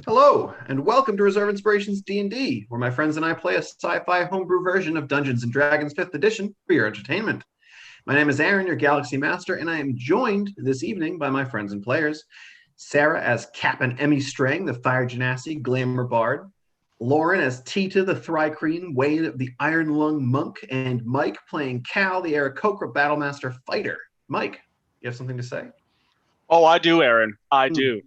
Hello, and welcome to Reserve Inspirations D&D, where my friends and I play a sci-fi homebrew version of Dungeons & Dragons 5th edition for your entertainment. My name is Aaron, your Galaxy Master, and I am joined this evening by my friends and players. Sarah as Cap'n Emmy Strang, the Fire Genasi Glamour Bard. Lauren as Tita, the Thrycreen, Wade, the Iron Lung Monk, and Mike playing Cal, the Aarakocra Battlemaster Fighter. Mike, you have something to say? Oh, I do, Aaron. I do.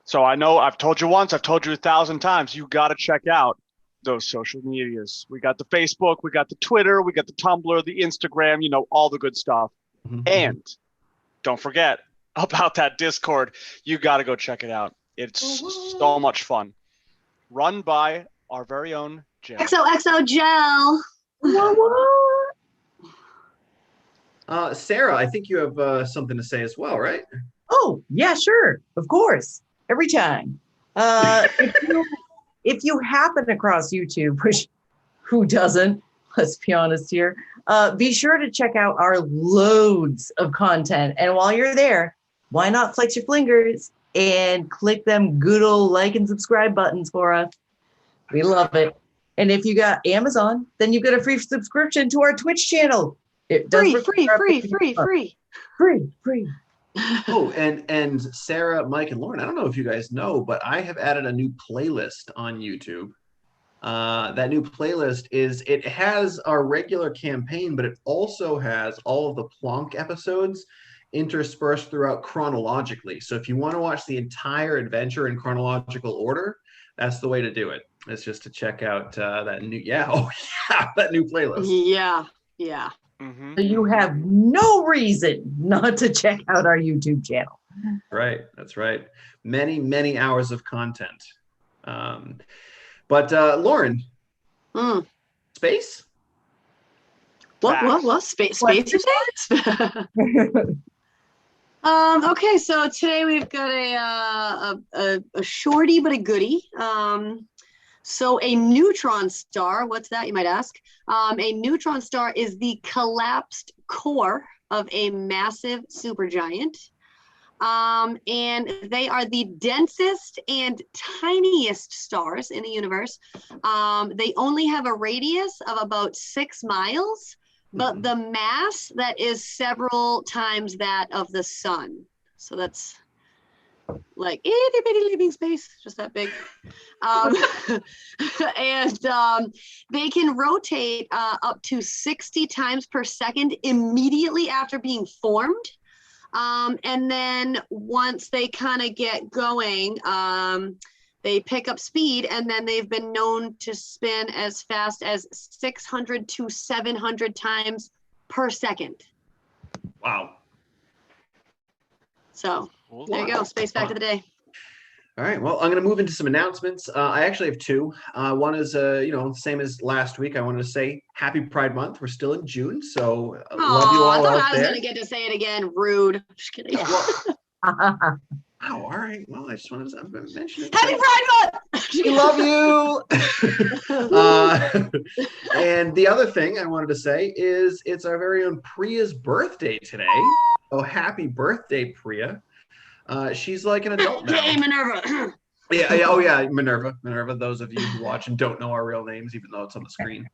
So I know I've told you once, I've told you 1,000 times, you got to check out those social medias. We got the Facebook, we got the Twitter, we got the Tumblr, the Instagram, all the good stuff. And don't forget about that Discord. You got to go check it out. It's so much fun. Run by our very own Gel. XOXO Gel. Sarah, I think you have something to say as well, right? Oh, yeah, sure. Of course. Every time. If you happen across YouTube, which who doesn't, let's be honest here, be sure to check out our loads of content. And while you're there, why not flex your fingers and click them good old like and subscribe buttons for us. We love it. And if you got Amazon, then you get a free subscription to our Twitch channel. It does free. Oh, and Sarah, Mike, and Lauren, I don't know if you guys know, but I have added a new playlist on YouTube. That new playlist it has our regular campaign, but it also has all of the Plonk episodes interspersed throughout chronologically. So if you want to watch the entire adventure in chronological order, that's the way to do it. It's just to check out that new, that new playlist. Yeah. Mm-hmm. So you have no reason not to check out our YouTube channel. Right, that's right. Many, many hours of content. But Lauren, space? What? Space, you say? Okay, so today we've got a shorty but a goodie. So a neutron star, what's that, you might ask? A neutron star is the collapsed core of a massive supergiant. And they are the densest and tiniest stars in the universe. They only have a radius of about 6 miles, but the mass that is several times that of the sun. So that's like itty bitty living space, just that big. And they can rotate up to 60 times per second immediately after being formed. And then once they kind of get going, they pick up speed, and then they've been known to spin as fast as 600 to 700 times per second. Wow. So there you go, space fact of the day. All right, well, I'm going to move into some announcements. I actually have two. One is, same as last week. I wanted to say Happy Pride Month. We're still in June, so love you all. I thought out I was there. going to get to say it again. Rude. Just kidding. Wow, all right. Well, I just wanted to mention it. Happy Pride Month! We love you. And the other thing I wanted to say is it's our very own Priya's birthday today. Oh, happy birthday, Priya. She's like an adult now. Hey, Minerva. Yeah, Minerva. Those of you who watch and don't know our real names, even though it's on the screen.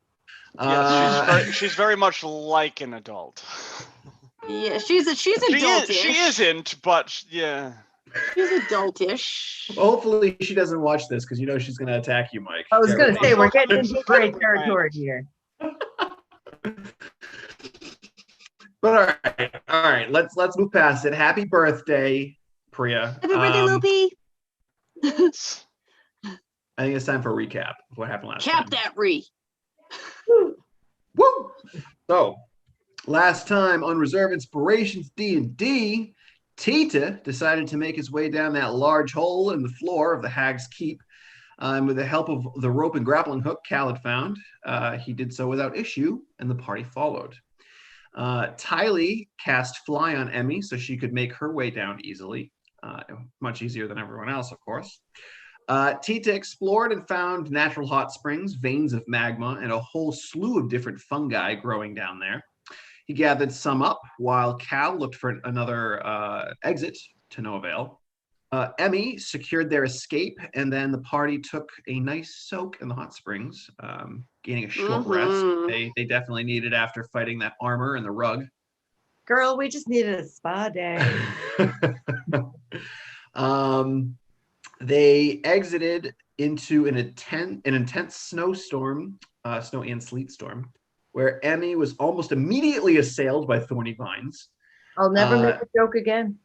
Yes, she's very much like an adult. Yeah, she's adultish. She isn't, but yeah. She's adultish. Hopefully she doesn't watch this because she's going to attack you, Mike. I was going to say, we're getting into great territory here. But all right. Let's move past it. Happy birthday, Priya. Happy birthday, Loopy. I think it's time for a recap of what happened last time. Cap that re. Woo! So, last time on Reserve Inspirations D&D, Tita decided to make his way down that large hole in the floor of the Hag's Keep. With the help of the rope and grappling hook Cal had found, he did so without issue, and the party followed. Tylee cast Fly on Emmy so she could make her way down easily. Much easier than everyone else, of course. Tita explored and found natural hot springs, veins of magma, and a whole slew of different fungi growing down there. He gathered some up while Cal looked for another exit to no avail. Emmy secured their escape, and then the party took a nice soak in the hot springs, gaining a short rest. They definitely needed after fighting that armor and the rug. Girl, we just needed a spa day. They exited into an intense snowstorm, snow and sleet storm, where Emmy was almost immediately assailed by thorny vines. I'll never make a joke again.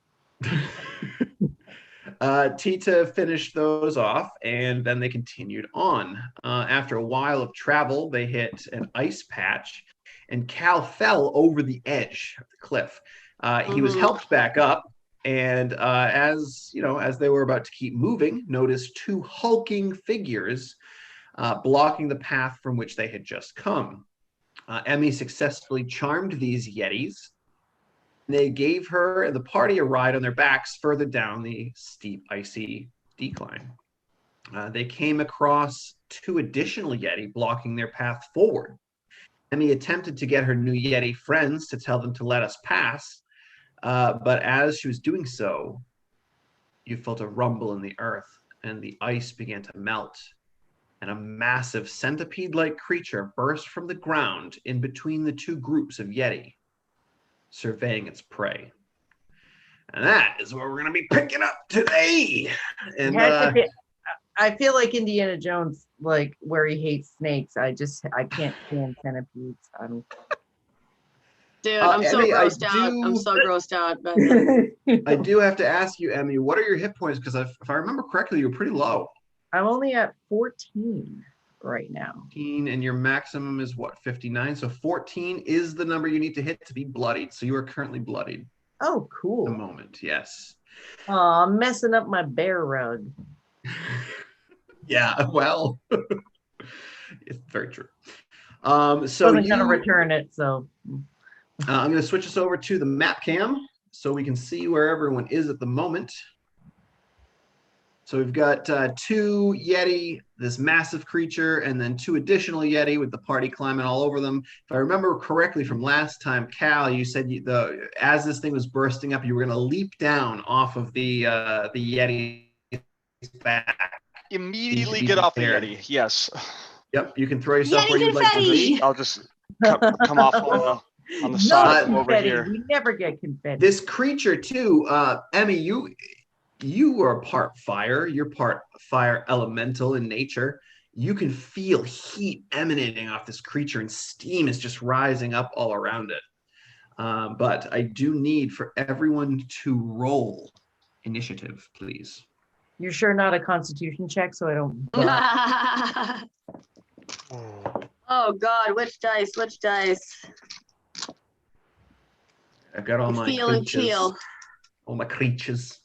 Tita finished those off, and then they continued on. After a while of travel, they hit an ice patch, and Cal fell over the edge of the cliff. He was helped back up, and as they were about to keep moving, noticed two hulking figures blocking the path from which they had just come. Emmy successfully charmed these yetis. They gave her and the party a ride on their backs further down the steep, icy decline. They came across two additional yeti blocking their path forward. Emmy attempted to get her new yeti friends to tell them to let us pass, but as she was doing so, you felt a rumble in the earth, and the ice began to melt, and a massive centipede-like creature burst from the ground in between the two groups of yeti, surveying its prey. And that is what we're going to be picking up today. And I feel like Indiana Jones, like where he hates snakes. I can't stand centipedes. Dude, I'm so Emmy, grossed out. I'm so grossed out. But I do have to ask you, Emmy, what are your hit points? Because if I remember correctly, you're pretty low. I'm only at 14 right now. 14, and your maximum is what, 59? So 14 is the number you need to hit to be bloodied. So you are currently bloodied. Oh, cool. At the moment, yes. Oh, I'm messing up my bear rug. Yeah, well, it's very true. So I wasn't going to return it, so. I'm going to switch us over to the map cam so we can see where everyone is at the moment. So we've got two Yeti, this massive creature, and then two additional Yeti with the party climbing all over them. If I remember correctly from last time, Cal, you said as this thing was bursting up, you were going to leap down off of the Yeti's back. Immediately get off the Yeti, yes. Yep, you can throw yourself Yeti where you'd like to be. I'll just come off on the side over here. We never get confetti. This creature too, Emmy, you are part fire. You're part fire elemental in nature. You can feel heat emanating off this creature, and steam is just rising up all around it. But I do need for everyone to roll initiative, please. You're sure not a constitution check, so I don't. Oh God, which dice? I've got all my Feel. all my creatures.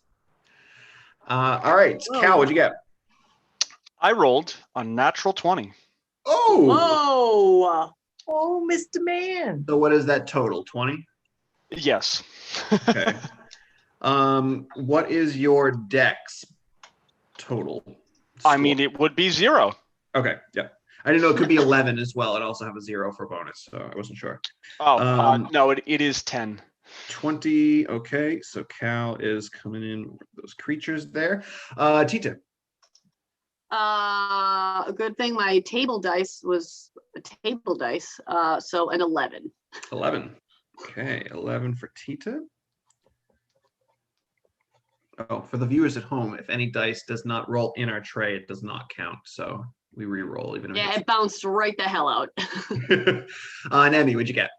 All right, Cal, what'd you get? I rolled a natural 20. Oh, Mr. Man. So what is that total? 20? Yes. Okay. What is your dex total? I mean, it would be 0. Okay, yeah. I didn't know it could be 11 as well. It also have a 0 for bonus, so I wasn't sure. Oh, no, it is 10. 20. Okay, so Cal is coming in with those creatures there. Tita. A good thing my table dice was a table dice. So an 11. 11. Okay, 11 for Tita. Oh, for the viewers at home, if any dice does not roll in our tray, it does not count. So we re-roll even. Yeah, it bounced right the hell out. And Emmy, what'd you get?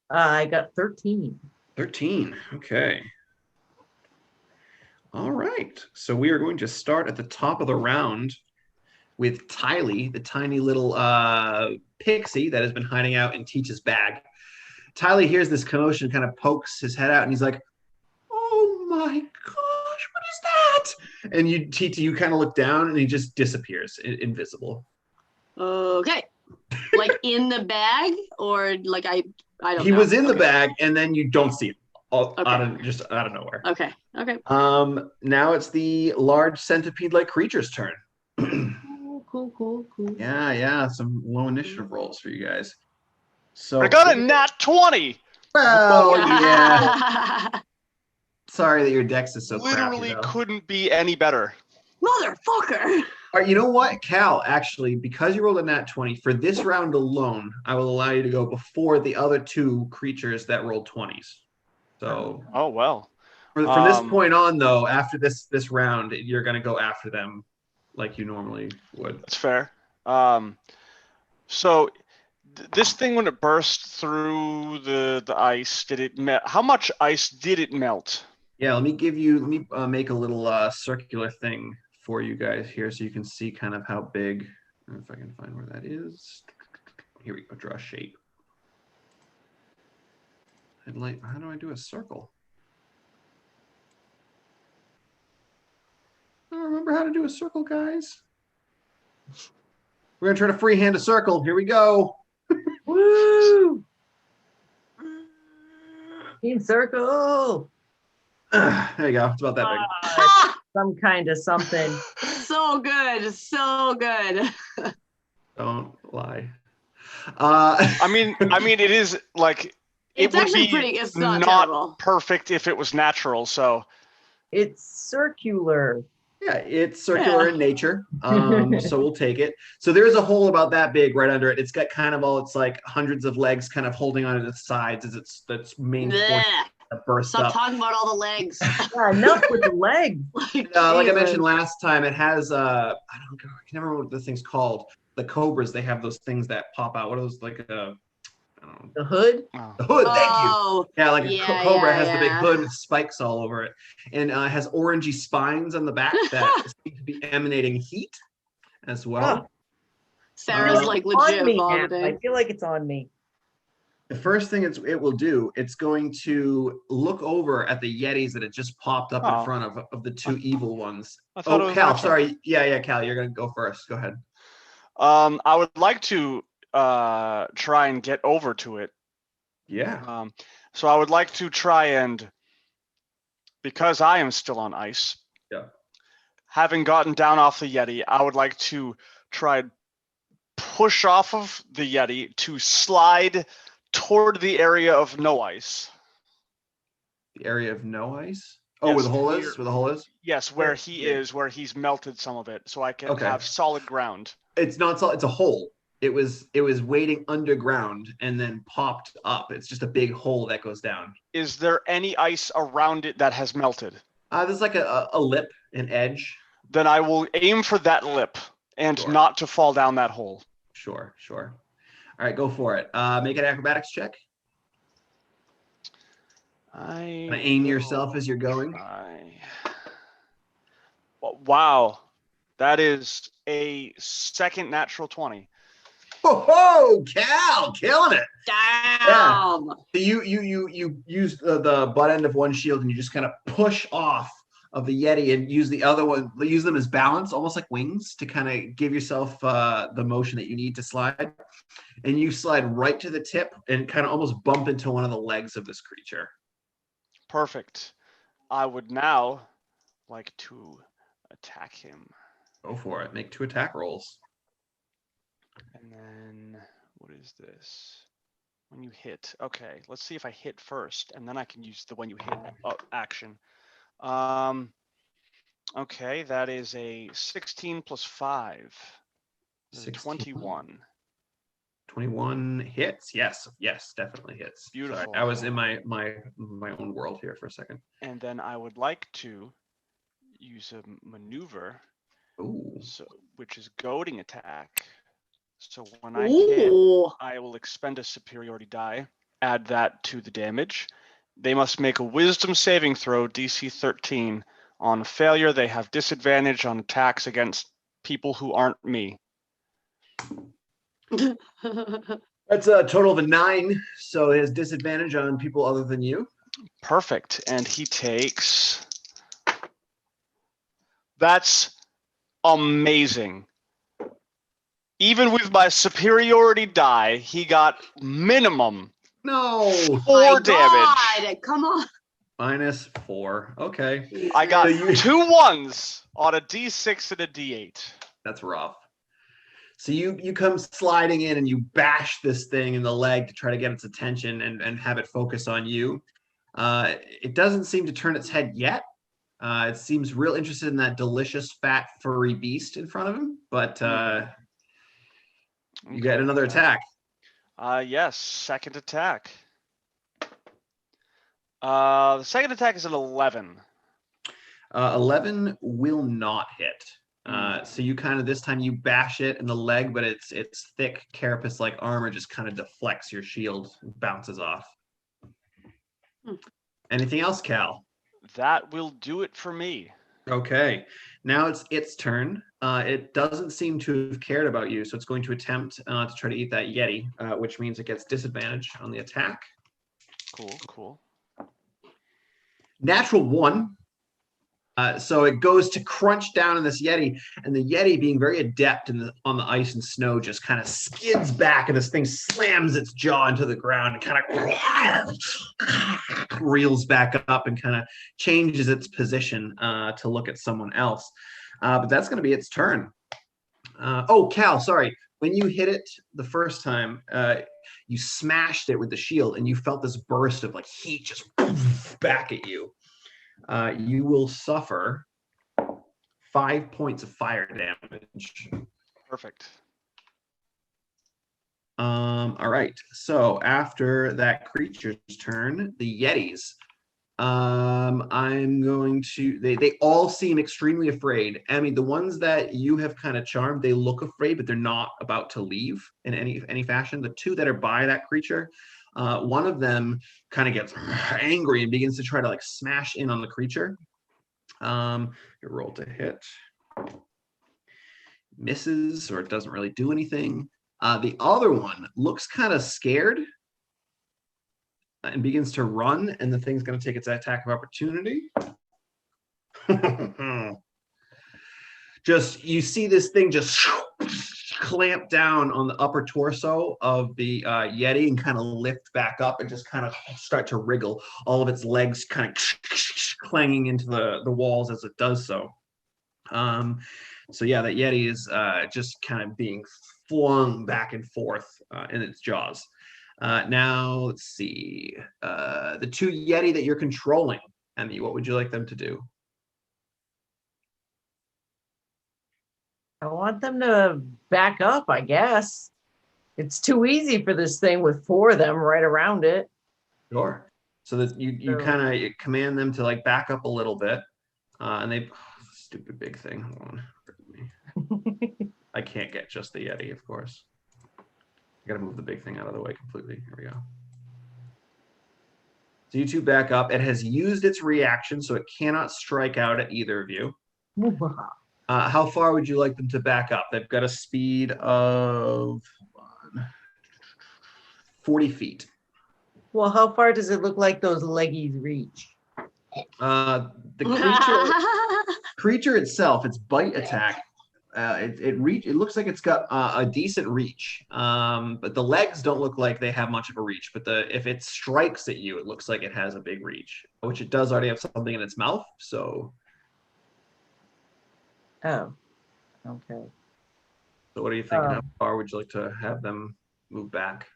I got 13. 13. Okay. All right. So we are going to start at the top of the round with Tylee, the tiny little pixie that has been hiding out in Teach's bag. Tylee hears this commotion, kind of pokes his head out, and he's like, "Oh my gosh, what is that?" And you kind of look down, and he just disappears, invisible. Okay. Like in the bag, or like I don't know. He was in the bag, and then you don't see him. Out of nowhere. Okay. Now it's the large centipede-like creature's turn. Cool. Yeah. Some low initiative rolls for you guys. So I got a nat 20. Well, yeah. Sorry that your dex is so Literally crappy, though. couldn't be any better. Motherfucker. All right, you know what, Cal? Actually, because you rolled a nat 20 for this round alone, I will allow you to go before the other two creatures that rolled 20s. So, Oh well. from this point on, though, after this round, you're gonna go after them like you normally would. That's fair. So this thing, when it burst through the ice, did it melt? How much ice did it melt? Yeah, let me make a little circular thing for you guys here so you can see kind of how big. If I can find where that is. Here we go. Draw a shape. Headlight. How do I do a circle? I don't remember how to do a circle, guys. We're gonna try to freehand a circle. Here we go. Woo! Team circle. There you go. It's about that big. Ha! Some kind of something. So good. So good. Don't lie. I mean, it is like it It's would actually be pretty. It's not not terrible. perfect if it was natural. So It's circular. Yeah, it's circular Yeah. in nature, so we'll take it. So there's a hole about that big right under it. It's got kind of it's like hundreds of legs kind of holding on to the sides as its main force Blech. bursts Stop up. talking about all the legs. Yeah, enough with the legs. Like I Jesus. mentioned last time, it has I can never remember what the thing's called. The cobras, they have those things that pop out. What are those like? I don't know. The hood. The hood. Thank you. Oh, Yeah, like yeah, a cobra yeah, has the big yeah. hood with spikes all over it, and has orangey spines on the back that seem to be emanating heat as well. Sarah's Uh, like On legit me now. vomiting. I feel like it's on me. The first thing it will do, it's going to look over at the Yetis that had just popped up in front of the two evil ones. I thought it Oh, was Cal, my turn. sorry. Yeah, Cal, you're gonna go first. Go ahead. I would like to try and get over to it. Yeah. So I would like to try and, because I am still on ice. Yeah. Having gotten down off the Yeti, I would like to try and push off of the Yeti to slide toward the area of no ice. The area of no ice. Oh, Yes, where the hole here. is? Where the hole is? Yes, where Sure. he Yeah. is, where he's melted some of it, so I can Okay. have solid ground. It's not solid, it's a hole. It was waiting underground and then popped up. It's just a big hole that goes down. Is there any ice around it that has melted? There's like a lip, an edge. Then I will aim for that lip and Sure. not to fall down that hole. Sure. All right, go for it. Make an acrobatics check. Aim yourself as you're going. Wow, that is a second natural 20. Oh, Cal, killing it. Damn. So you use the butt end of one shield and you just kind of push off of the Yeti and use the other one, use them as balance, almost like wings, to kind of give yourself the motion that you need to slide. And you slide right to the tip and kind of almost bump into one of the legs of this creature. Perfect. I would now like to attack him. Go for it. Make 2 attack rolls. And then what is this? When you hit. Okay, let's see if I hit first, and then I can use the when you hit action. Okay, that is a 16 plus 5. 21. 21 hits. Yes, definitely hits. Beautiful. Sorry, I was in my own world here for a second. And then I would like to use a maneuver, Ooh. which is goading attack. So when I hit, Ooh. I will expend a superiority die, add that to the damage. They must make a wisdom saving throw, DC 13. On failure, they have disadvantage on attacks against people who aren't me. That's a total of a 9, so it has disadvantage on people other than you. Perfect. And he takes... That's amazing. Even with my superiority die, he got minimum No. 4 damage. God, come on. -4. Okay. I got So you- 2 1s on a D6 and a D8. That's rough. So you come sliding in and you bash this thing in the leg to try to get its attention and have it focus on you. It doesn't seem to turn its head yet. It seems real interested in that delicious, fat, furry beast in front of him, but you got another attack. Yes, second attack. The second attack is an 11. 11 will not hit. So you kind of this time you bash it in the leg, but its thick carapace-like armor just kind of deflects your shield and bounces off. Anything else, Cal? That will do it for me. Okay, now it's its turn. It doesn't seem to have cared about you, so it's going to attempt to try to eat that Yeti, which means it gets disadvantage on the attack. Cool. Natural 1. So it goes to crunch down on this Yeti, and the Yeti, being very adept on the ice and snow, just kind of skids back, and this thing slams its jaw into the ground and kind of reels back up and kind of changes its position to look at someone else. But that's going to be its turn. Oh, Cal, sorry. When you hit it the first time, you smashed it with the shield, and you felt this burst of like heat just back at you. You will suffer 5 points of fire damage. Perfect. All right. So after that creature's turn, the Yetis. I'm going to. They all seem extremely afraid. I mean, the ones that you have kind of charmed, they look afraid, but they're not about to leave in any fashion. The two that are by that creature. One of them kind of gets angry and begins to try to like smash in on the creature. You roll to hit. Misses, or it doesn't really do anything. The other one looks kind of scared and begins to run, and the thing's going to take its attack of opportunity. You see this thing just clamp down on the upper torso of the Yeti and kind of lift back up and just kind of start to wriggle, all of its legs kind of clanging into the walls as it does so. So yeah, that Yeti is just kind of being flung back and forth in its jaws. Now, let's see. The two Yeti that you're controlling, Emmy, what would you like them to do? I want them to back up, I guess. It's too easy for this thing with 4 of them right around it. Sure. So that you kind of command them to like back up a little bit. And they, stupid big thing. Hold on. I can't get just the Yeti, of course. I got to move the big thing out of the way completely. Here we go. So you two back up. It has used its reaction, so it cannot strike out at either of you. How far would you like them to back up? They've got a speed of 40 feet. Well, how far does it look like those leggies reach? The creature itself, its bite attack, it looks like it's got a decent reach, but the legs don't look like they have much of a reach. But if it strikes at you, it looks like it has a big reach, which it does already have something in its mouth. So. Oh, okay. So what are you thinking? How far would you like to have them move back?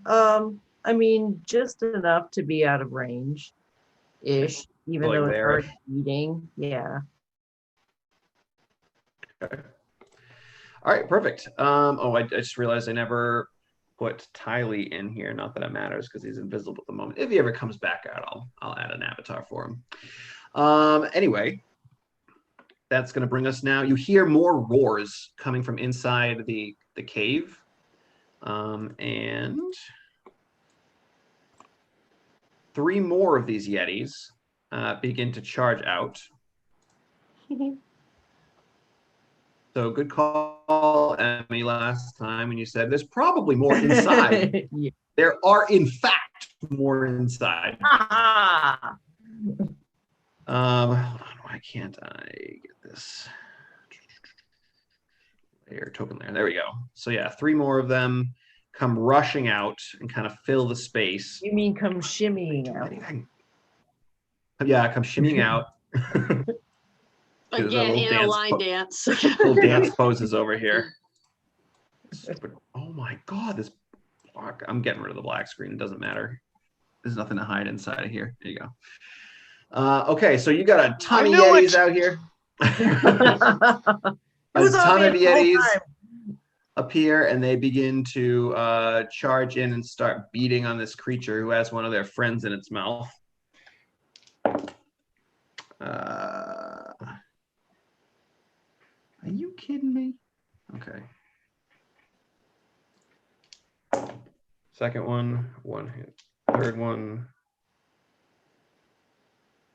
I mean, just enough to be out of range-ish, even Like though it's there. hard eating. Yeah. Okay. All right, perfect. I just realized I never put Tylee in here. Not that it matters because he's invisible at the moment. If he ever comes back out, I'll add an avatar for him. Anyway. That's going to bring us now. You hear more roars coming from inside the cave. And 3 more of these Yetis begin to charge out. So good call, Emmy, last time when you said there's probably more inside. Yeah. There are, in fact, more inside. Hold on, why can't I get this layer, token layer? There we go. So yeah, 3 more of them come rushing out and kind of fill the space. You mean come shimmying out? Yeah, come shimmying out. Again, in a line dance. Little dance poses over here. Oh my God, this block. I'm getting rid of the black screen. It doesn't matter. There's nothing to hide inside of here. There you go. Okay, so you got a ton I of knew Yetis it! out here. It A was ton of obvious the whole Yetis time. appear, and they begin to charge in and start beating on this creature who has one of their friends in its mouth. Are you kidding me? Okay. Second one, 1 hit. Third one,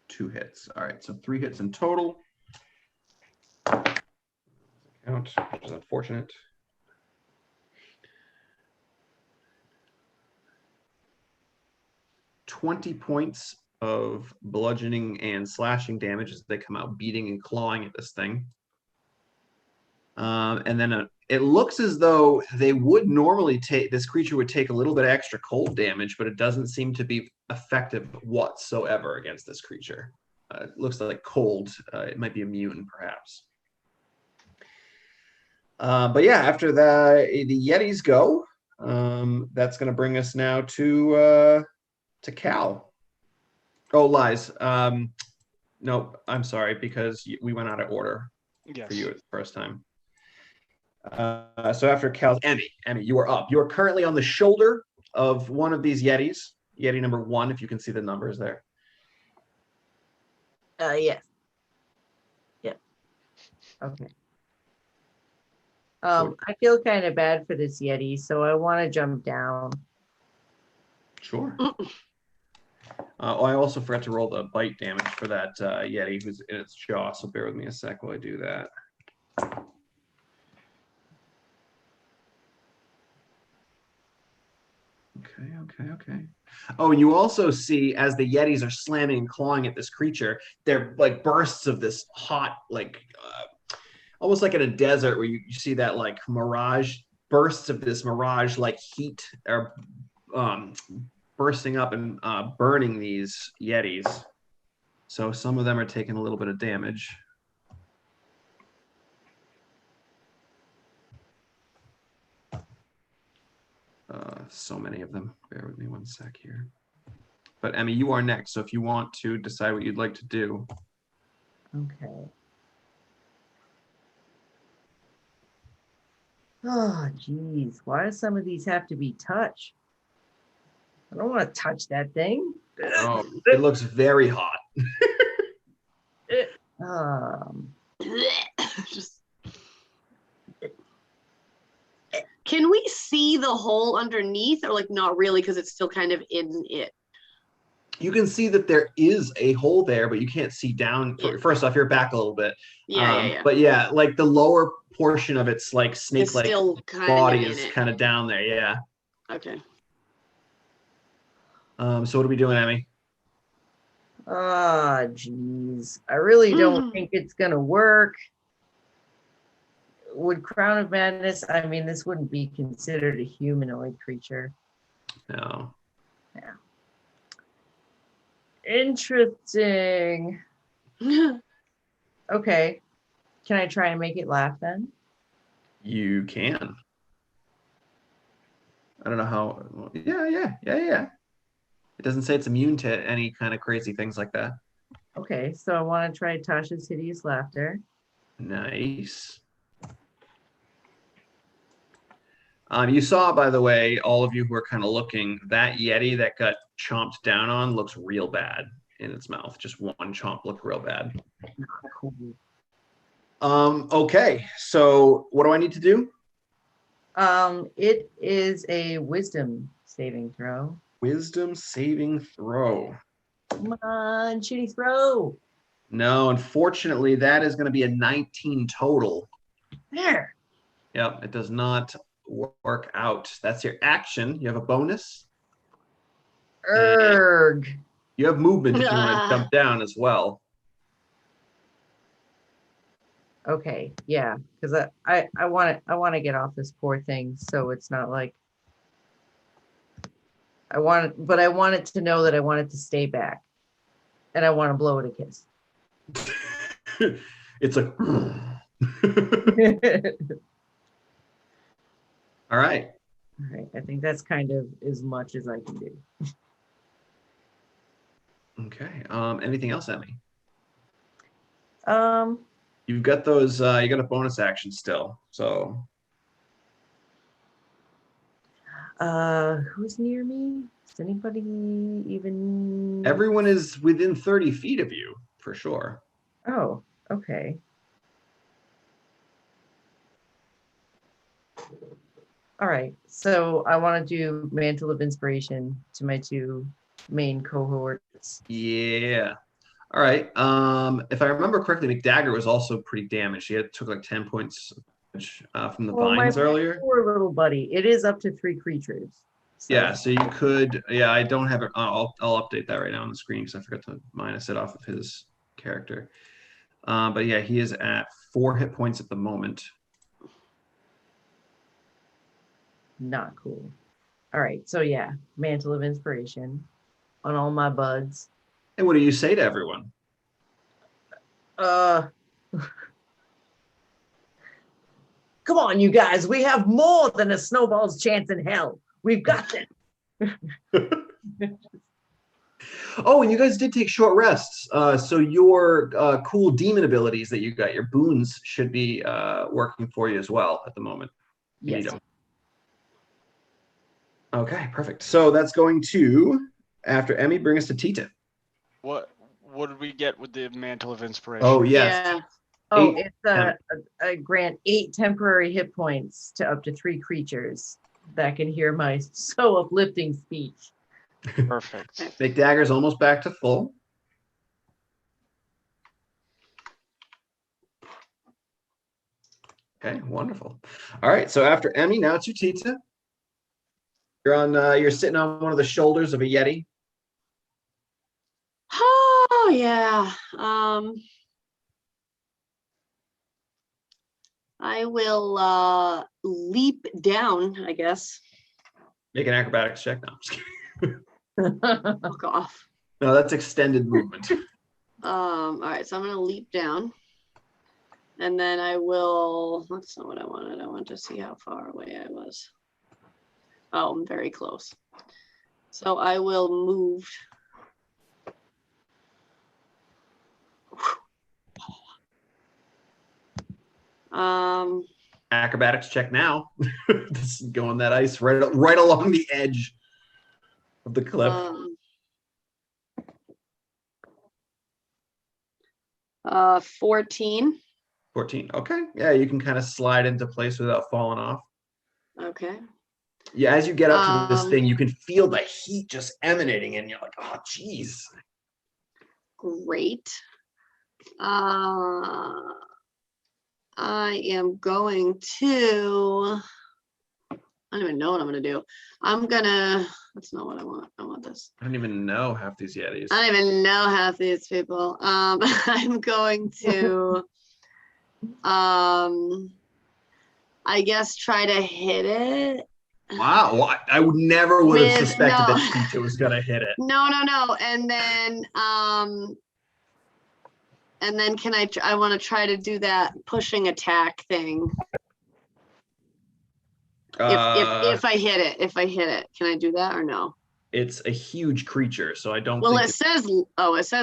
2 hits. All right, so 3 hits in total. Count, which is unfortunate. $20 points of bludgeoning and slashing damage as they come out beating and clawing at this thing. And then it looks as though they would normally take, this creature would take a little bit extra cold damage, but it doesn't seem to be effective whatsoever against this creature. It looks like cold. It might be immune, perhaps. But yeah, after the Yetis go, that's going to bring us now to Cal. Oh, lies. No, I'm sorry, because we went out of order for you at the first time. So after Cal's, Emmy, you are up. You are currently on the shoulder of one of these Yetis. Yeti number 1, if you can see the numbers there. Yes. Yeah. Okay. I feel kind of bad for this Yeti, so I want to jump down. Sure. Oh, I also forgot to roll the bite damage for that Yeti who's in its jaw, so bear with me a sec while I do that. Okay. Oh, and you also see as the Yetis are slamming and clawing at this creature, they're like bursts of this hot, like almost like in a desert where you see that like mirage, bursts of this mirage like heat are bursting up and burning these Yetis. So some of them are taking a little bit of damage. So many of them. Bear with me one sec here. But Emmy, you are next. So if you want to decide what you'd like to do. Okay. Oh, geez. Why do some of these have to be touched? I don't want to touch that thing. Oh, it looks very hot. Just... Can we see the hole underneath, or like not really because it's still kind of in it? You can see that there is a hole there, but you can't see down. Yeah. First off, you're back a little bit. Yeah. But yeah, like the lower portion of its like snake-like still kind body of is in it. kind of down there. Yeah. Okay. So what are we doing, Emmy? Ah, geez. I really don't think it's going to work. Would Crown of Madness, I mean, this wouldn't be considered a humanoid creature. No. Yeah. Interesting. Okay. Can I try and make it laugh then? You can. I don't know how. Yeah. It doesn't say it's immune to any kind of crazy things like that. Okay, so I want to try Tasha's hideous laughter. Nice. You saw, by the way, all of you who are kind of looking, that Yeti that got chomped down on looks real bad in its mouth. Just one chomp looked real bad. Cool. Okay, so what do I need to do? It is a wisdom saving throw. Wisdom saving throw. Come on, shitty throw. No, unfortunately, that is going to be a 19 total. There. Yep, it does not work out. That's your action. You have a bonus. Erg. You have movement if you want to jump down as well. Okay, yeah, because I want to get off this poor thing, so it's not like I want it to know that I want it to stay back, and I want to blow it a kiss. It's like all right. All right, I think that's kind of as much as I can do. Okay. Anything else, Emmy? Um, You've got those. You got a bonus action still. So who's near me? Is anybody even? everyone is within 30 feet of you for sure. Oh, okay. All right. So I want to do Mantle of Inspiration to my two main cohorts. Yeah. All right. If I remember correctly, McDagger was also pretty damaged. He took like 10 points from the Oh, my vines earlier. poor little buddy. It is up to 3 creatures. So. Yeah, so you could. Yeah, I don't have it. I'll update that right now on the screen because I forgot to minus it off of his character. But yeah, he is at 4 hit points at the moment. Not cool. All right. So yeah, Mantle of Inspiration on all my buds. And what do you say to everyone? Come on, you guys. We have more than a snowball's chance in hell. We've got this. Oh, and you guys did take short rests. So your cool demon abilities that you got, your boons, should be working for you as well at the moment. You Yes. need them. Okay, perfect. So that's going to, after Emmy, bring us to Tita. What did we get with the Mantle of Inspiration? Oh, yes. Yeah. Oh, 8 it's a grant 8 temporary hit points to up to 3 creatures that can hear my so uplifting speech. Perfect. McDagger's almost back to full. Okay, wonderful. All right, so after Emmy, now it's you, Tita. You're sitting on one of the shoulders of a Yeti. Oh yeah. I will leap down, I guess. Make an acrobatics check now. Fuck off. No, that's extended movement. All right, so I'm gonna leap down. And then I will, that's not what I wanted. I wanted to see how far away I was. Oh, I'm very close. So I will move. Acrobatics check now. This is going that ice right along the edge of the cliff. 14. 14. Okay. Yeah, you can kind of slide into place without falling off. Okay. Yeah, as you get up to this thing, you can feel the heat just emanating, and you're like, oh, geez. Great. I am going to, I don't even know what I'm going to do. That's not what I want. I want this. I don't even know half these Yetis. I don't even know half these people. I'm going to, I guess try to hit it. Wow, well, I would never have suspected that Tita was gonna hit it. No. And then can I want to try to do that pushing attack thing. If I hit it, can I do that or no? It's a huge creature, so I don't. Well, it says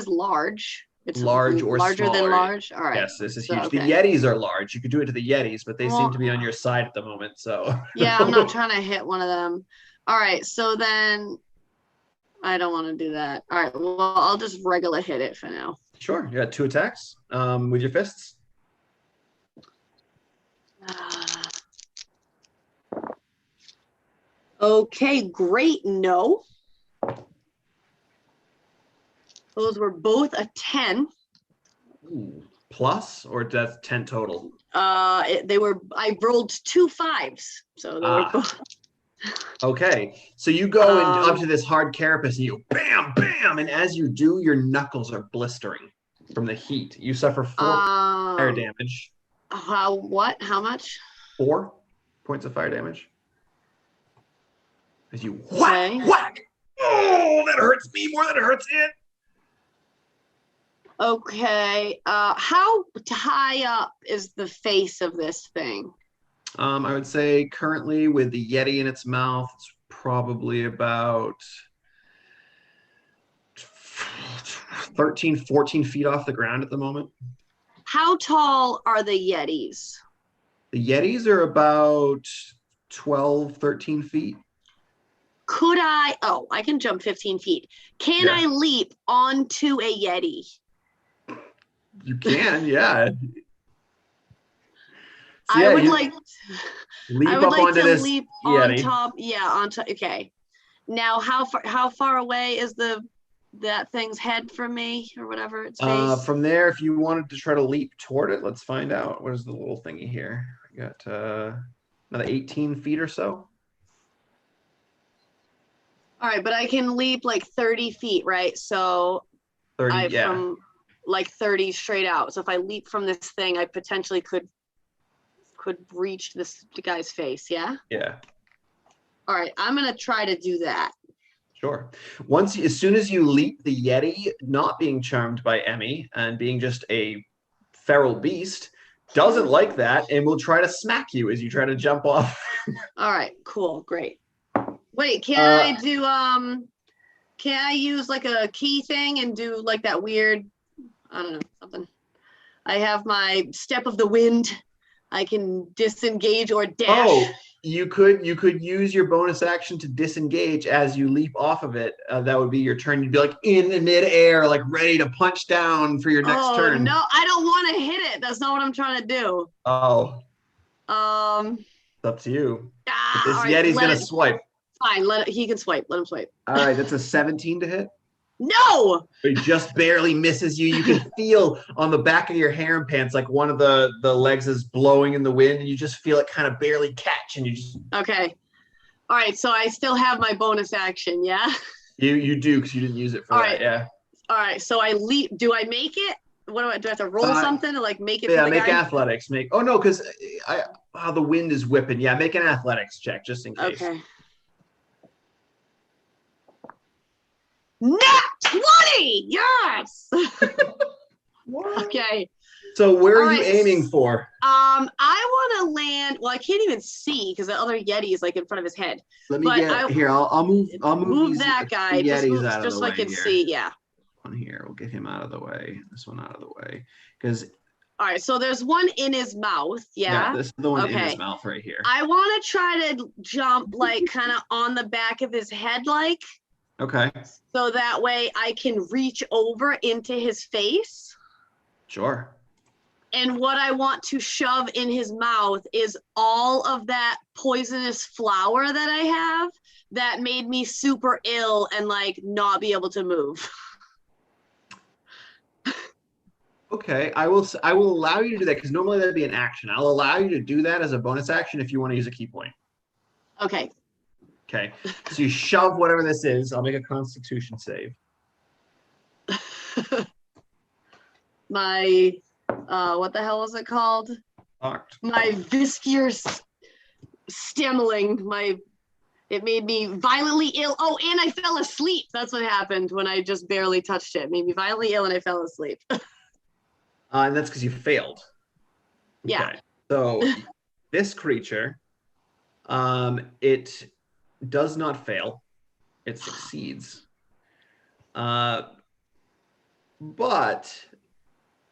large. It's large or larger smaller. than large. All right. Yes, this is huge. Okay. The Yetis are large. You could do it to the Yetis, but they seem to be on your side at the moment. So yeah, I'm not trying to hit one of them. All right, so then I don't want to do that. All right, well, I'll just regular hit it for now. Sure. You got 2 attacks with your fists. Okay, great. No. Those were both a 10. Ooh. Plus, or that's 10 total? I rolled 2 5s. So they were both. Okay, so you go up to this hard carapace and you bam, bam, and as you do, your knuckles are blistering from the heat. You suffer 4 fire damage. How much? 4 points of fire damage. As you whack. Oh, that hurts me more than it hurts it. Okay. How high up is the face of this thing? I would say currently with the Yeti in its mouth, it's probably about 13, 14 feet off the ground at the moment. How tall are the Yetis? The Yetis are about 12, 13 feet. Could I? Oh, I can jump 15 feet. Can Yeah. I leap onto a Yeti? You can, yeah. So, I would you like. leap I would up like onto to this leap on Yeti. top. Yeah, on top. Okay. Now, how far away is that thing's head from me, or whatever its face? From there, if you wanted to try to leap toward it, let's find out. What is the little thingy here? We got another 18 feet or so. All right, but I can leap like 30 feet, right? So 30, yeah. from like 30 straight out. So if I leap from this thing, I potentially could reach the guy's face. Yeah. Yeah. All right, I'm gonna try to do that. Sure. As soon as you leap, the Yeti, not being charmed by Emmy and being just a feral beast, doesn't like that and will try to smack you as you try to jump off. All right, cool, great. Wait, can I use like a key thing and do like that weird, I don't know, something. I have my step of the wind. I can disengage or dash. Oh, you could use your bonus action to disengage as you leap off of it. That would be your turn. You'd be like in the midair, like ready to punch down for your next turn. No, I don't want to hit it. That's not what I'm trying to do. Oh. It's up to you. This Yeti's gonna swipe. Fine, he can swipe. Let him swipe. All right, that's a 17 to hit. No! He just barely misses you. You can feel on the back of your harem pants like one of the legs is blowing in the wind, and you just feel it kind of barely catch, and you just. Okay. All right, so I still have my bonus action, yeah? You do, because you didn't use it for that, yeah. All right, so I leap. Do I make it? What do I have to roll something to like make it? Yeah, for the make guy? athletics. Oh no, because the wind is whipping. Yeah, make an athletics check just in case. Okay. Nat 20! Yes! Okay. So where are you aiming for? I want to land. Well, I can't even see because the other Yeti is like in front of his head. Let me here. I'll move that guy. Just so I can see. Yeah. One here. We'll get him out of the way. This one out of the way. Because. All right. So there's one in his mouth. Yeah. This is the one in his mouth right here. I want to try to jump like kind of on the back of his head, like. Okay. So that way I can reach over into his face. Sure. And what I want to shove in his mouth is all of that poisonous flour that I have that made me super ill and like not be able to move. Okay, I will allow you to do that because normally that'd be an action. I'll allow you to do that as a bonus action if you want to use a key point. Okay. Okay, so you shove whatever this is. I'll make a Constitution save. My, what the hell is it called? Locked. My viscous stimling. It made me violently ill. Oh, and I fell asleep. That's what happened when I just barely touched it. It made me violently ill and I fell asleep. And that's because you failed. Okay. Yeah. So this creature, it does not fail. It succeeds. But,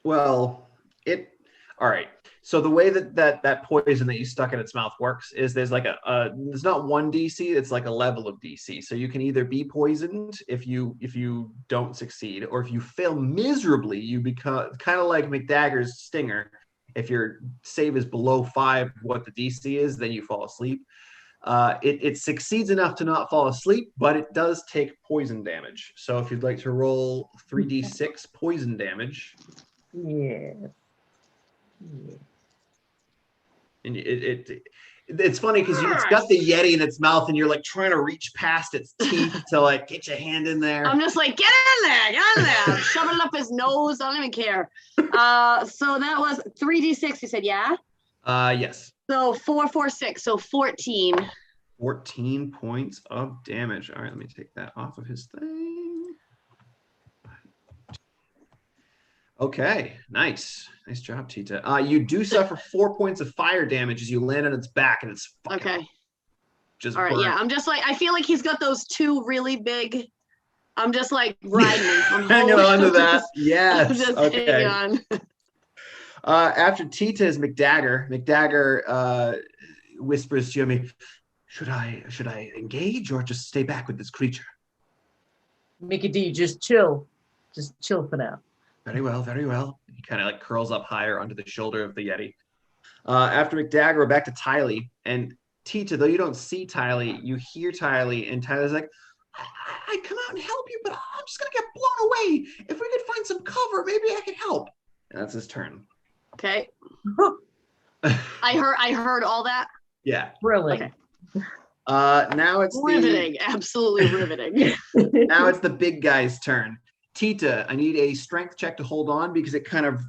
well, all right. So the way that poison that you stuck in its mouth works is there's like there's not one DC, it's like a level of DC. So you can either be poisoned if you don't succeed, or if you fail miserably, you become kind of like McDagger's stinger. If your save is below 5, what the DC is, then you fall asleep. It succeeds enough to not fall asleep, but it does take poison damage. So if you'd like to roll 3d6 poison damage. Yeah. And it's funny because it's got the Yeti in its mouth and you're like trying to reach past its teeth to like get your hand in there. I'm just like, get in there. I'm shoving it up his nose. I don't even care. So that was 3d6, you said, yeah? Yes. So 4, 4, 6, so 14. 14 points of damage. All right, let me take that off of his thing. Okay, nice job, Tita. You do suffer 4 points of fire damage as you land on its back, and it's okay. Just all right. burnt. Yeah, I'm just like, I feel like he's got those two really big I'm just like riding him. I'm Hanging on to that. I'm Yes. just Okay. hanging on. After Tita is McDagger. McDagger whispers to Jimmy, should I engage or just stay back with this creature? Mickey D, just chill. Just chill for now. Very well, very well. He kind of like curls up higher onto the shoulder of the Yeti. After McDagger, we're back to Tylee. And Tita, though you don't see Tylee, you hear Tylee, and Tylee's like, I'd come out and help you, but I'm just going to get blown away. If we could find some cover, maybe I could help. And that's his turn. Okay. I heard all that. Yeah. Thrilling. Okay. Now it's Riveting. Absolutely riveting. now it's the big guy's turn. Tita, I need a strength check to hold on because it kind of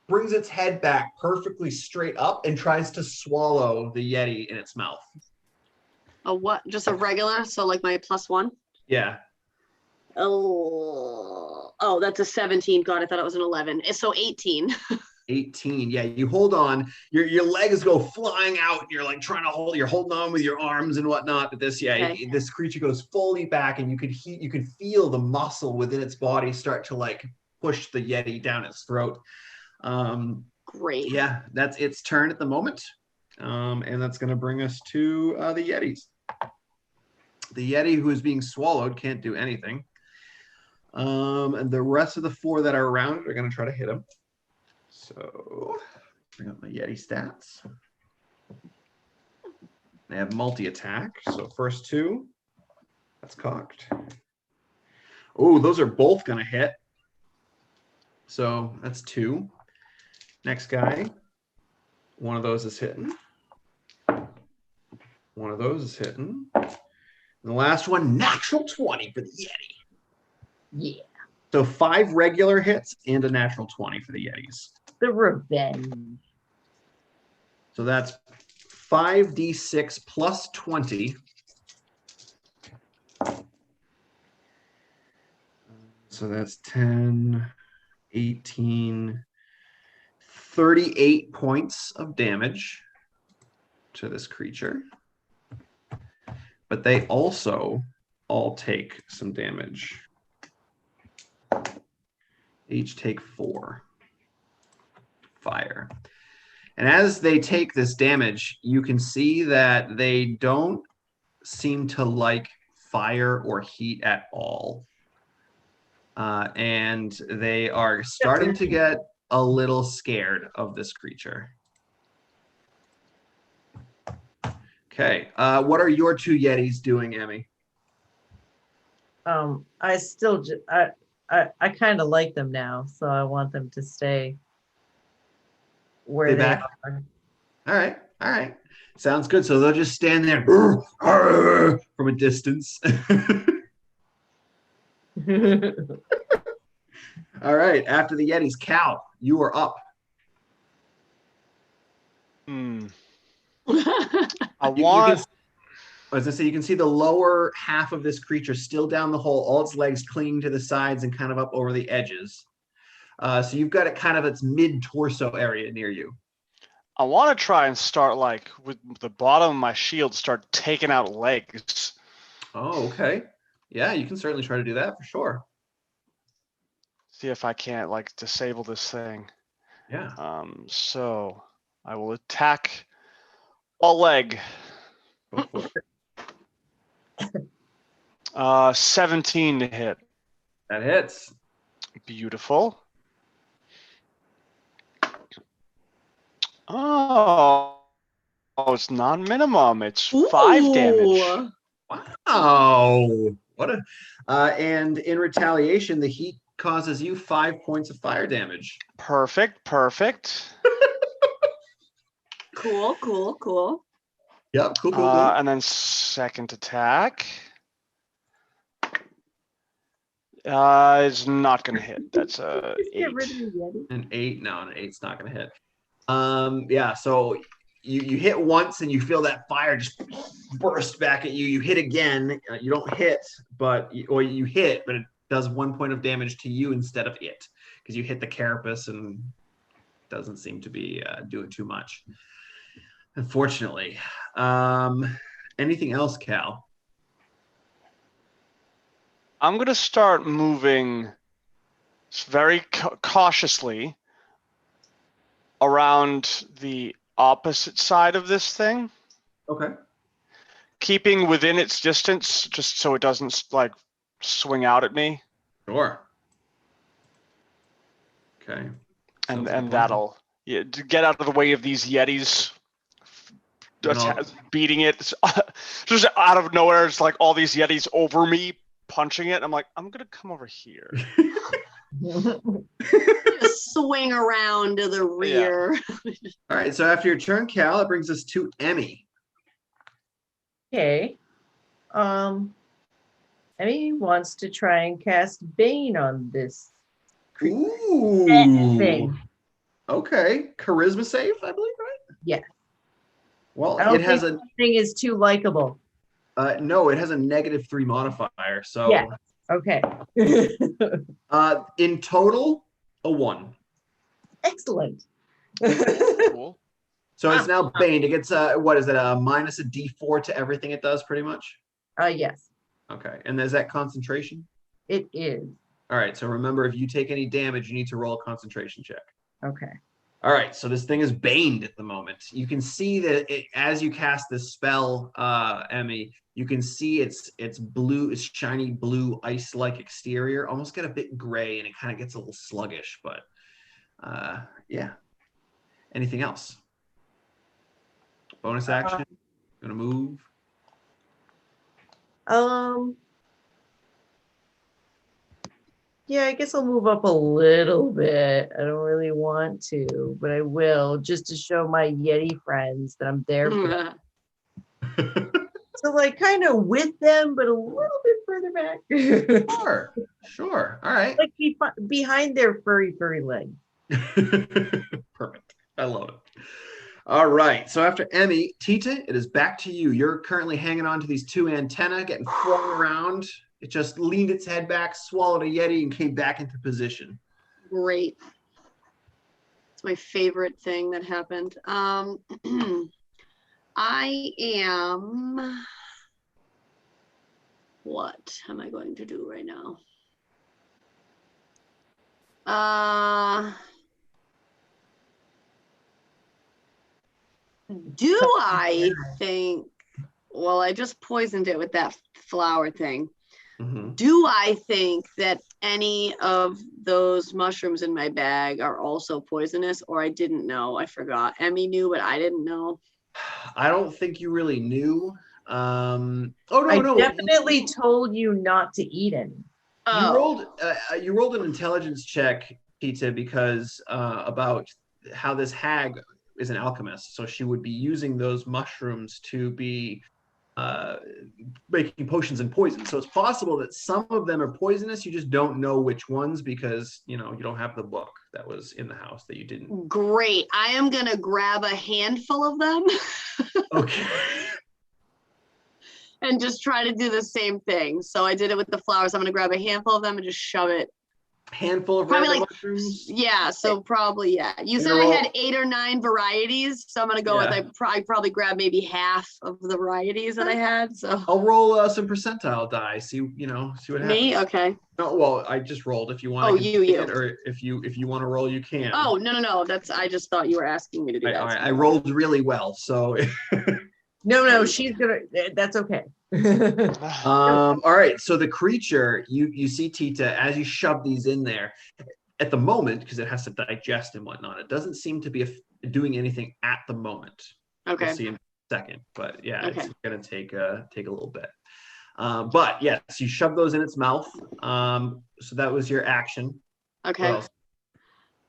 brings its head back perfectly straight up and tries to swallow the Yeti in its mouth. A what? Just a regular? So like my +1? Yeah. Oh, that's a 17. God, I thought it was an 11. So 18. 18. Yeah, you hold on. Your legs go flying out. You're like trying to you're holding on with your arms and whatnot. But this this creature goes fully back, and you could feel the muscle within its body start to like push the Yeti down its throat. Great. Yeah, that's its turn at the moment. And that's going to bring us to the Yetis. The Yeti who is being swallowed can't do anything. And the rest of the 4 that are around are going to try to hit him. So bring up my Yeti stats. They have multi-attack. So first 2, that's cocked. Oh, those are both going to hit. So that's 2. Next guy, one of those is hitting. One of those is hitting. And the last one, natural 20 for the Yeti. Yeah. So 5 regular hits and a natural 20 for the Yetis. The revenge. So that's 5d6 plus 20. So that's 10, 18, 38 points of damage to this creature. But they also all take some damage. Each take 4 fire. And as they take this damage, you can see that they don't seem to like fire or heat at all. And they are starting to get a little scared of this creature. Okay, what are your 2 Yetis doing, Emmy? I still I kind of like them now, so I want them to stay where Stay they back? are. All right. Sounds good. So they'll just stand there from a distance. All right. After the Yetis, Cal, you are up. I want. I was gonna say, you can see the lower half of this creature still down the hole, all its legs clinging to the sides and kind of up over the edges. So you've got it kind of its mid-torso area near you. I want to try and start like with the bottom of my shield, start taking out legs. Oh, okay. Yeah, you can certainly try to do that for sure. See if I can't like disable this thing. Yeah. So I will attack a leg. Go for it. 17 to hit. That hits. Beautiful. Oh, it's non-minimum. It's 5 damage. Wow. What a and in retaliation, the heat causes you 5 points of fire damage. Perfect. Cool. Yep, cool. And then second attack. It's not going to hit. That's a 8. An 8? No, an 8's not going to hit. Yeah, so you hit once and you feel that fire just burst back at you. You hit again. You don't hit, or you hit, but it does 1 point of damage to you instead of it, because you hit the carapace and doesn't seem to be doing too much, unfortunately. Anything else, Cal? I'm gonna start moving very cautiously around the opposite side of this thing, Okay. keeping within its distance, just so it doesn't like swing out at me. Sure. Okay. Sounds like a And plan. that'll to get out of the way of these yetis And I'll- beating it. Just out of nowhere, it's like all these yetis over me punching it. I'm like, I'm gonna come over here. Just swing around to the rear. All right. So after your turn, Cal, it brings us to Emmy. Okay. Emmy wants to try and cast Bane on this Ooh. thing. Okay. Charisma save, I believe, right? Yeah. Well, I don't it has think the thing is too likable. no, it has a -3 modifier. So Yeah. Okay. in total, a 1. Excellent. Cool. So it's now Bane. It gets what is it? A minus a D4 to everything it does, pretty much. Yes, Okay. And is that concentration? it is. All right. So remember, if you take any damage, you need to roll a concentration check. Okay. All right, so this thing is baned at the moment. You can see that as you cast this spell, Emmy, you can see its blue, its shiny blue ice-like exterior almost get a bit gray, and it kind of gets a little sluggish. But yeah. Anything else? Bonus action. Gonna move. Yeah, I guess I'll move up a little bit. I don't really want to, but I will just to show my Yeti friends that I'm there for them. So like kind of with them, but a little bit further back. Sure. All right. Like behind their furry leg. Perfect. I love it. All right. So after Emmy, Tita, it is back to you. You're currently hanging on to these 2 antennae, getting flung around. It just leaned its head back, swallowed a Yeti, and came back into position. Great. It's my favorite thing that happened. I am. What am I going to do right now? Do I think, well, I just poisoned it with that flower thing. Mm-hmm. Do I think that any of those mushrooms in my bag are also poisonous, or I didn't know? I forgot. Emmy knew, but I didn't know. I don't think you really knew. Oh no, I no. definitely told you not to eat any. You rolled an intelligence check, Pizza, because about how this hag is an alchemist, so she would be using those mushrooms to be making potions and poisons. So it's possible that some of them are poisonous. You just don't know which ones because you don't have the book that was in the house that you didn't. Great. I am gonna grab a handful of them. Okay. And just try to do the same thing. So I did it with the flowers. I'm gonna grab a handful of them and just shove it. Handful of Probably random like, mushrooms. yeah. So probably, yeah. You said You're I had 8 or 9 varieties. So I'm gonna go Yeah. with I probably grab maybe half of the varieties that I had. So I'll roll some percentile die. See what happens. me, okay. No, well, I just rolled. If you want, Oh, to you. or if you want to roll, you can. Oh no. I just thought you were asking me to do that. All right, I rolled really well, so. No, she's gonna. That's okay. All right, so the creature you see, Tita, as you shove these in there, at the moment because it has to digest and whatnot, it doesn't seem to be doing anything at the moment. Okay. We'll see in a second, but yeah, Okay. it's gonna take a little bit. But yes, you shove those in its mouth. So that was your action. Okay. What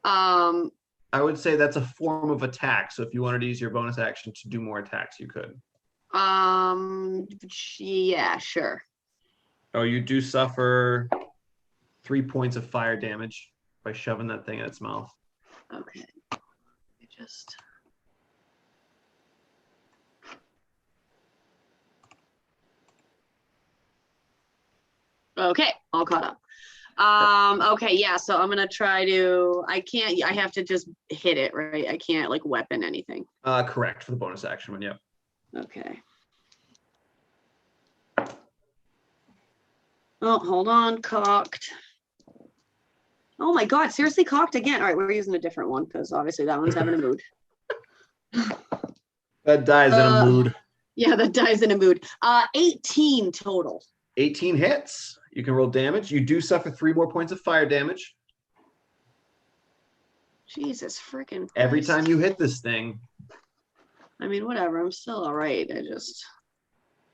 else? I would say that's a form of attack. So if you wanted to use your bonus action to do more attacks, you could. Yeah, sure. Oh, you do suffer 3 points of fire damage by shoving that thing in its mouth. Okay. Just. Okay, all caught up. Okay, yeah, so I'm gonna try to, I have to just hit it, right? I can't like weapon anything. Correct, for the bonus action one, yep. Okay. Oh, hold on. Cocked. Oh my God, seriously cocked again. All right, we're using a different one because obviously that one's having a mood. That dies in a mood. Yeah, that dies in a mood. 18 total. 18 hits. You can roll damage. You do suffer 3 more points of fire damage. Jesus freaking Christ. Every time you hit this thing. I mean, whatever. I'm still all right. I just...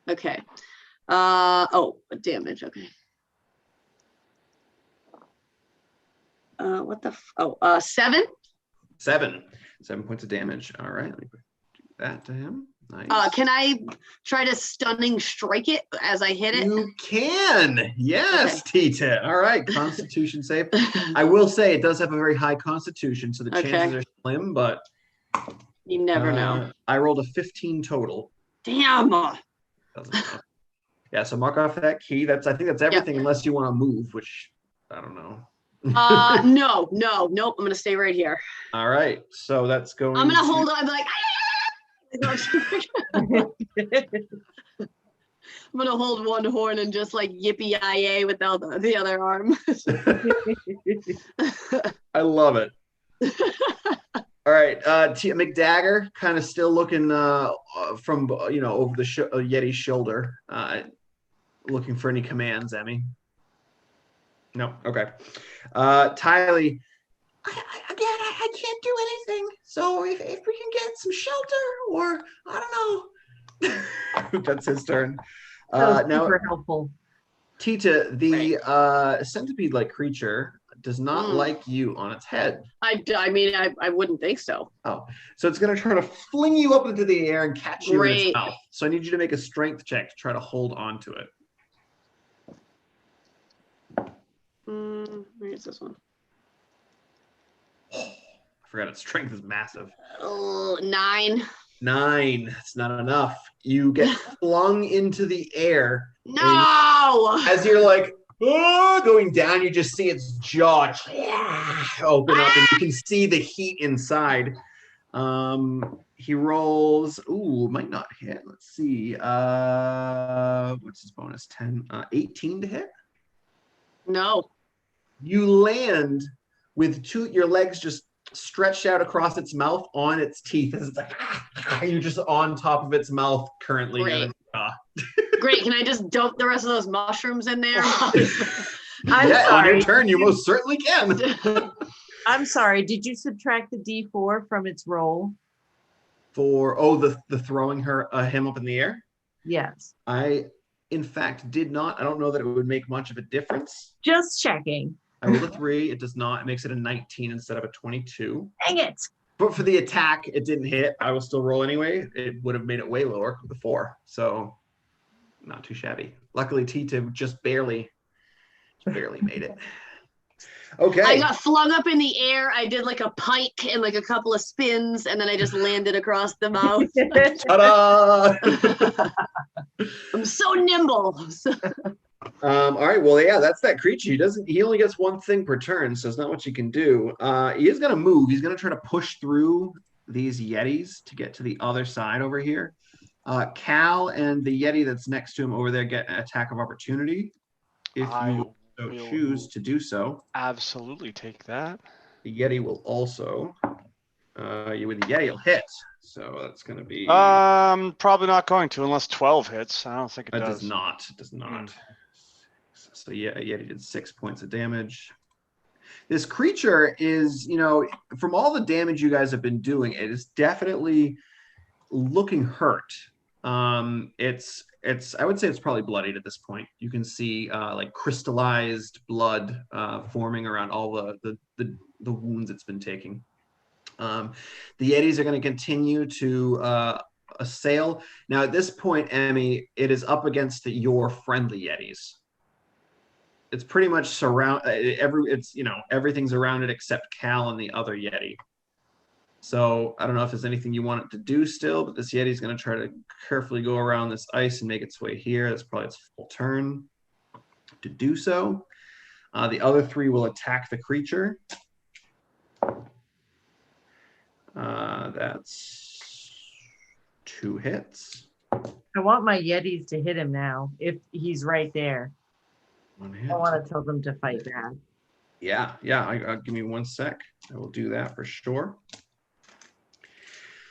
Okay. Oh, damage. Okay. What the... 7? 7 points of damage. All right. Let me put that to him. Nice. Can I try to stunning strike it as I hit it? You can. Yes, Tita. All right. Constitution save. I will say it does have a very high constitution, so the chances are slim, but you never know. I rolled a 15 total. Damn. Doesn't matter. Yeah, so mark off that key. I think that's everything unless you want to move, which I don't know. Nope. I'm gonna stay right here. All right. So that's going. I'm gonna hold on. I'm like, I'm gonna hold one horn and just like yippee-yi-yay with the other arm. I love it. All right, McDagger kind of still looking from over the Yeti's shoulder, looking for any commands. Emmy. No. Okay. Tylee. I can't do anything. So if we can get some shelter, or I don't know. That's his turn. Now, super helpful. Tita, the centipede-like creature does not like you on its head. I mean, I wouldn't think so. Oh, so it's going to try to fling you up into the air and catch you in its mouth. So I need you to make a strength check to try to hold on to it. Where's this one? I forgot its strength is massive. 9. 9. It's not enough. You get flung into the air. No! As you're like, going down, you just see its jaw open up, and you can see the heat inside. He rolls. Ooh, might not hit. Let's see. What's his bonus? 10. 18 to hit. No. You land with your legs just stretched out across its mouth on its teeth. As it's like you're just on top of its mouth currently. Great. Can I just dump the rest of those mushrooms in there? On your turn, you most certainly can. I'm sorry. Did you subtract the D4 from its roll? For the throwing him up in the air? Yes. I, in fact, did not. I don't know that it would make much of a difference. Just checking. I rolled a 3. It does not. It makes it a 19 instead of a 22. Dang it. But for the attack, it didn't hit. I will still roll anyway. It would have made it way lower with the 4. So not too shabby. Luckily, Tita just barely made it. Okay. I got flung up in the air. I did like a pike and like a couple of spins, and then I just landed across the mouth. Ta-da! I'm so nimble. All right. Well, yeah, that's that creature. He only gets one thing per turn, so it's not much you can do. He is going to move. He's going to try to push through these Yetis to get to the other side over here. Cal and the Yeti that's next to him over there get an attack of opportunity if you choose to do so. Absolutely take that. The Yeti will also the Yeti will hit. So that's going to be probably not going to unless 12 hits. I don't think it does. It does not. So yeah, Yeti did 6 points of damage. This creature is, from all the damage you guys have been doing, it is definitely looking hurt. It's I would say it's probably bloodied at this point. You can see like crystallized blood forming around all the wounds it's been taking. The Yetis are going to continue to assail. Now at this point, Emmy, it is up against your friendly Yetis. It's pretty much everything's around it except Cal and the other Yeti. So I don't know if there's anything you want it to do still, but this Yeti is going to try to carefully go around this ice and make its way here. That's probably its full turn to do so. The other 3 will attack the creature. That's 2 hits. I want my Yetis to hit him now if he's right there. One hit. I want to tell them to fight back. Yeah. Give me 1 sec. I will do that for sure.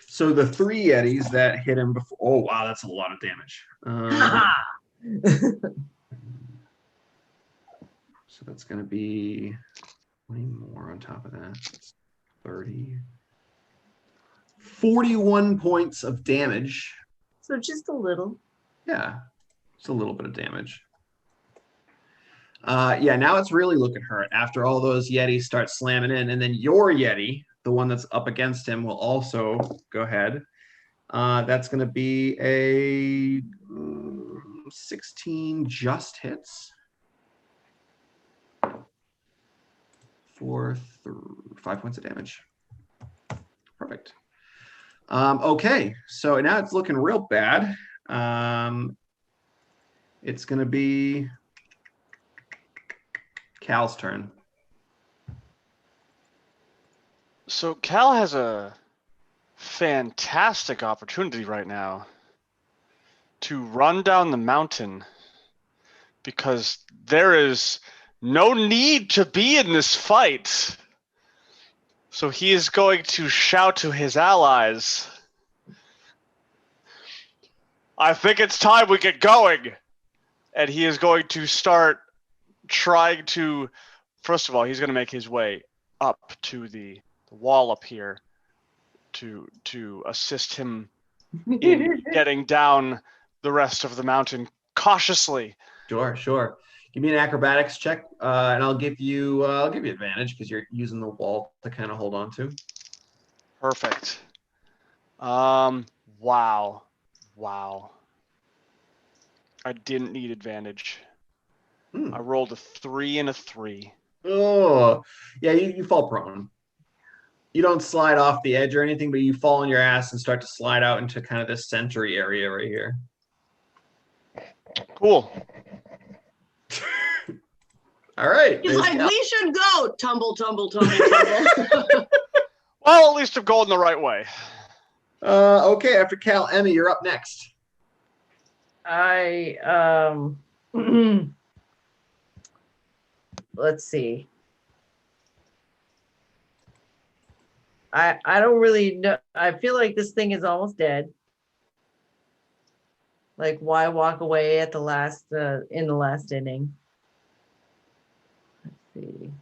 So the 3 Yetis that hit him before. Oh wow, that's a lot of damage. So that's going to be 20 more on top of that. That's 30. 41 points of damage. So just a little. Yeah, it's a little bit of damage. Yeah, now it's really looking hurt after all those Yetis start slamming in. And then your Yeti, the one that's up against him, will also go ahead. That's going to be a 16 just hits. 5 points of damage. Perfect. Okay, so now it's looking real bad. It's going to be Cal's turn. So Cal has a fantastic opportunity right now to run down the mountain because there is no need to be in this fight. So he is going to shout to his allies, I think it's time we get going. And he is going to start trying to, first of all, he's going to make his way up to the wall up here to assist him in getting down the rest of the mountain cautiously. Sure. Give me an acrobatics check, and I'll give you advantage because you're using the wall to kind of hold on to. Perfect. Wow. I didn't need advantage. I rolled a 3 and a 3. Oh, yeah, you fall prone. You don't slide off the edge or anything, but you fall on your ass and start to slide out into kind of this century area right here. Cool. All right. He's like, we should go. Tumble. Well, at least I'm going the right way. Okay, after Cal, Emmy, you're up next. Let's see. I don't really know. I feel like this thing is almost dead. Like, why walk away at the last in the last inning? Let's see.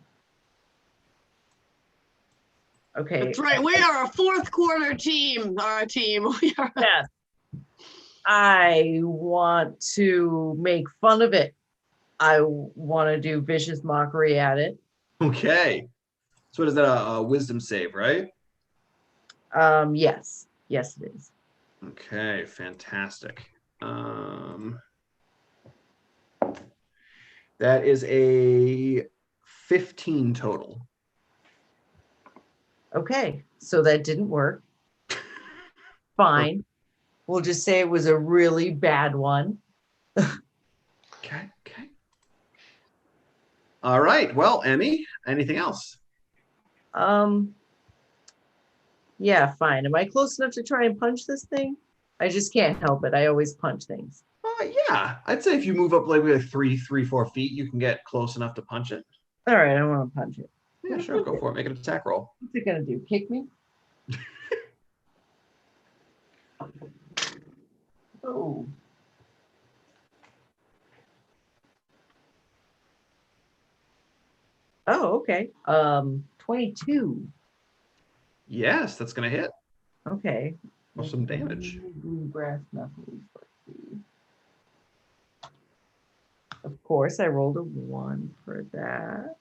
Okay. That's right. We are a fourth quarter team. Our team. We are. Yes. I want to make fun of it. I want to do vicious mockery at it. Okay. So what is that? A wisdom save, right? Yes, it is. Okay, fantastic. That is a 15 total. Okay, so that didn't work. Fine. We'll just say it was a really bad one. Okay. All right. Well, Emmy, anything else? Yeah, fine. Am I close enough to try and punch this thing? I just can't help it. I always punch things. Yeah. I'd say if you move up like 4 feet, you can get close enough to punch it. All right, I want to punch it. Yeah, sure. Go for it. Make an attack roll. What's it gonna do? Kick me? Oh. Oh, okay. 22. Yes, that's gonna hit. Okay. Or some damage. Brass knuckles. Let's see. Of course, I rolled a 1 for that.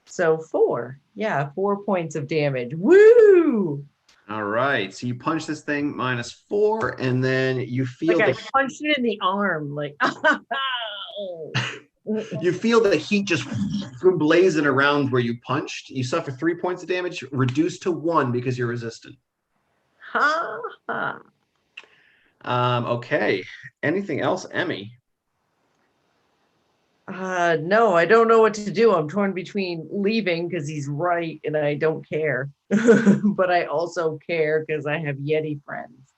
So 4. Yeah, 4 points of damage. Woo! All right. So you punch this thing -4, and then you feel like I punched it in the arm, like you feel the heat just blazing around where you punched. You suffer 3 points of damage, reduced to 1 because you're resistant. Okay. Anything else, Emmy? No, I don't know what to do. I'm torn between leaving because he's right and I don't care. But I also care because I have Yeti friends.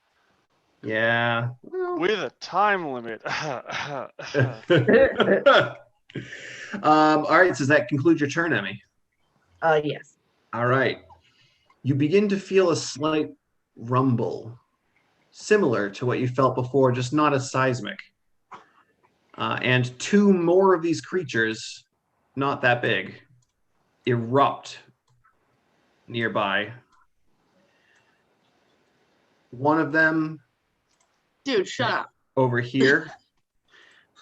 Yeah. With a time limit. All right, so does that conclude your turn, Emmy? Yes. All right. You begin to feel a slight rumble, similar to what you felt before, just not as seismic. And two more of these creatures, not that big, erupt nearby. One of them Dude, shut up. over here,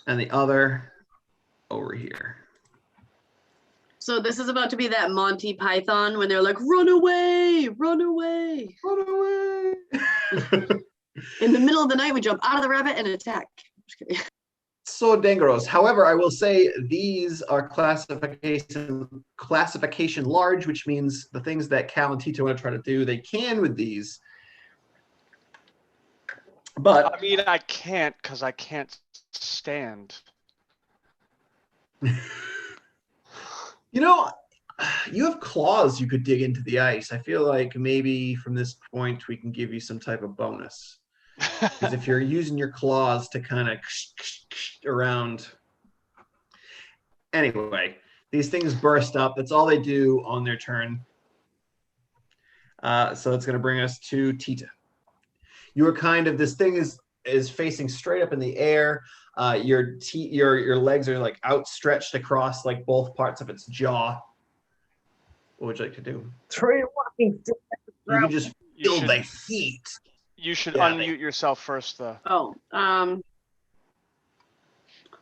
and the other over here. So this is about to be that Monty Python when they're like, run away, run away. Run away! In the middle of the night, we jump out of the rabbit and attack. Just kidding. So dangerous. However, I will say these are classification large, which means the things that Cal and Tito want to try to do, they can with these. But I mean, I can't because I can't stand. you know, you have claws you could dig into the ice. I feel like maybe from this point we can give you some type of bonus. Because if you're using your claws to kind of around. Anyway, these things burst up. That's all they do on their turn. So it's going to bring us to Tita. You are kind of, this thing is facing straight up in the air. Your legs are like outstretched across like both parts of its jaw. What would you like to do? Throw your walking stick at the You can ground. just feel the heat. You should Yeah, unmute yourself first, though. Oh,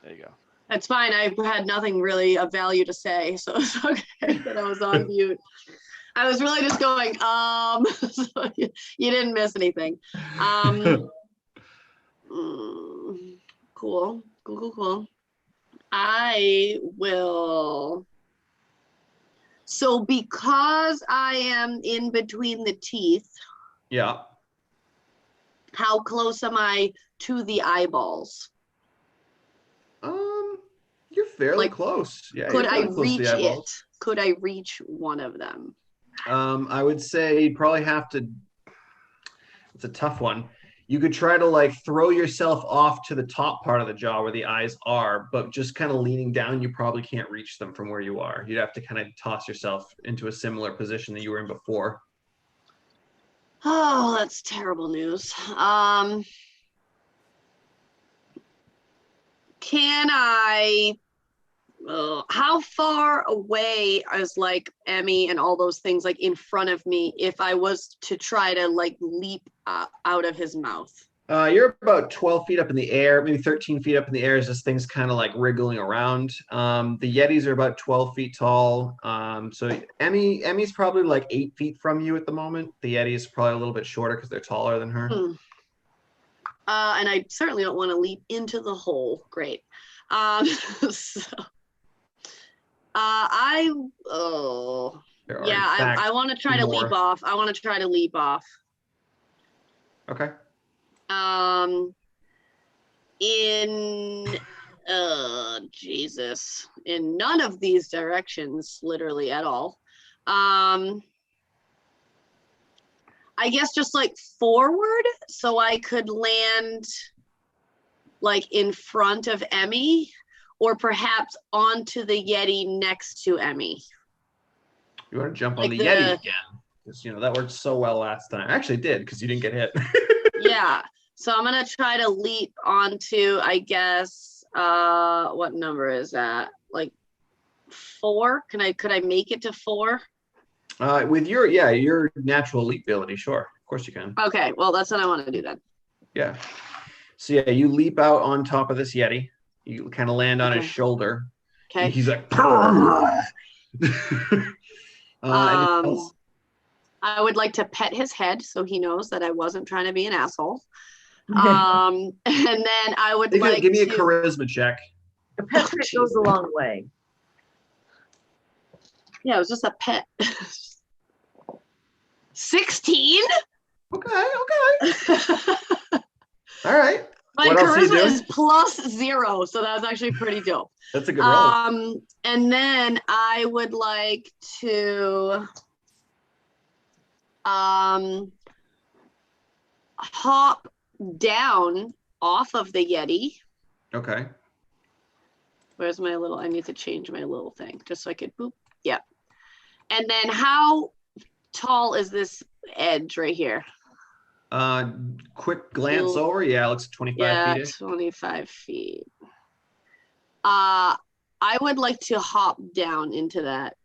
There you go. that's fine. I had nothing really of value to say, so it's okay that I was on mute. I was really just going, so you didn't miss anything. Cool. I will. So because I am in between the teeth, Yeah. how close am I to the eyeballs? You're fairly Like, close. Yeah. Could you're I fairly close to reach the it? eyeballs. Could I reach one of them? I would say you'd probably have to. It's a tough one. You could try to like throw yourself off to the top part of the jaw where the eyes are, but just kind of leaning down, you probably can't reach them from where you are. You'd have to kind of toss yourself into a similar position that you were in before. Oh, that's terrible news. Can I? How far away is like Emmy and all those things like in front of me if I was to try to like leap out of his mouth? You're about 12 feet up in the air, maybe 13 feet up in the air as this thing's kind of like wriggling around. The Yetis are about 12 feet tall. So Emmy's probably like 8 feet from you at the moment. The Yeti is probably a little bit shorter because they're taller than her. And I certainly don't want to leap into the hole. Great. So, I want to try to leap off. I want to try to leap off. Okay. In Jesus, in none of these directions, literally at all. I guess just like forward, so I could land like in front of Emmy, or perhaps onto the Yeti next to Emmy. You want to jump on the Yeti again? Because that worked so well last time. I actually did because you didn't get hit. Yeah. So I'm gonna try to leap onto, I guess, what number is that? Like 4? Could I make it to 4? With your natural leap ability, sure. Of course you can. Okay, well that's what I want to do then. Yeah. So yeah, you leap out on top of this Yeti. You kind of land on his shoulder. Okay. He's like, I would like to pet his head so he knows that I wasn't trying to be an asshole. And then I would give me a charisma check. A pet goes a long way. Yeah, it was just a pet. 16? Okay. All right. My charisma is +0, so that was actually pretty dope. That's a good roll. And then I would like to hop down off of the Yeti. Okay. Where's my little, I need to change my little thing just so I could boop. Yeah. And then how tall is this edge right here? Quick glance over. Yeah, it looks 25 feet. 25 feet. I would like to hop down into that.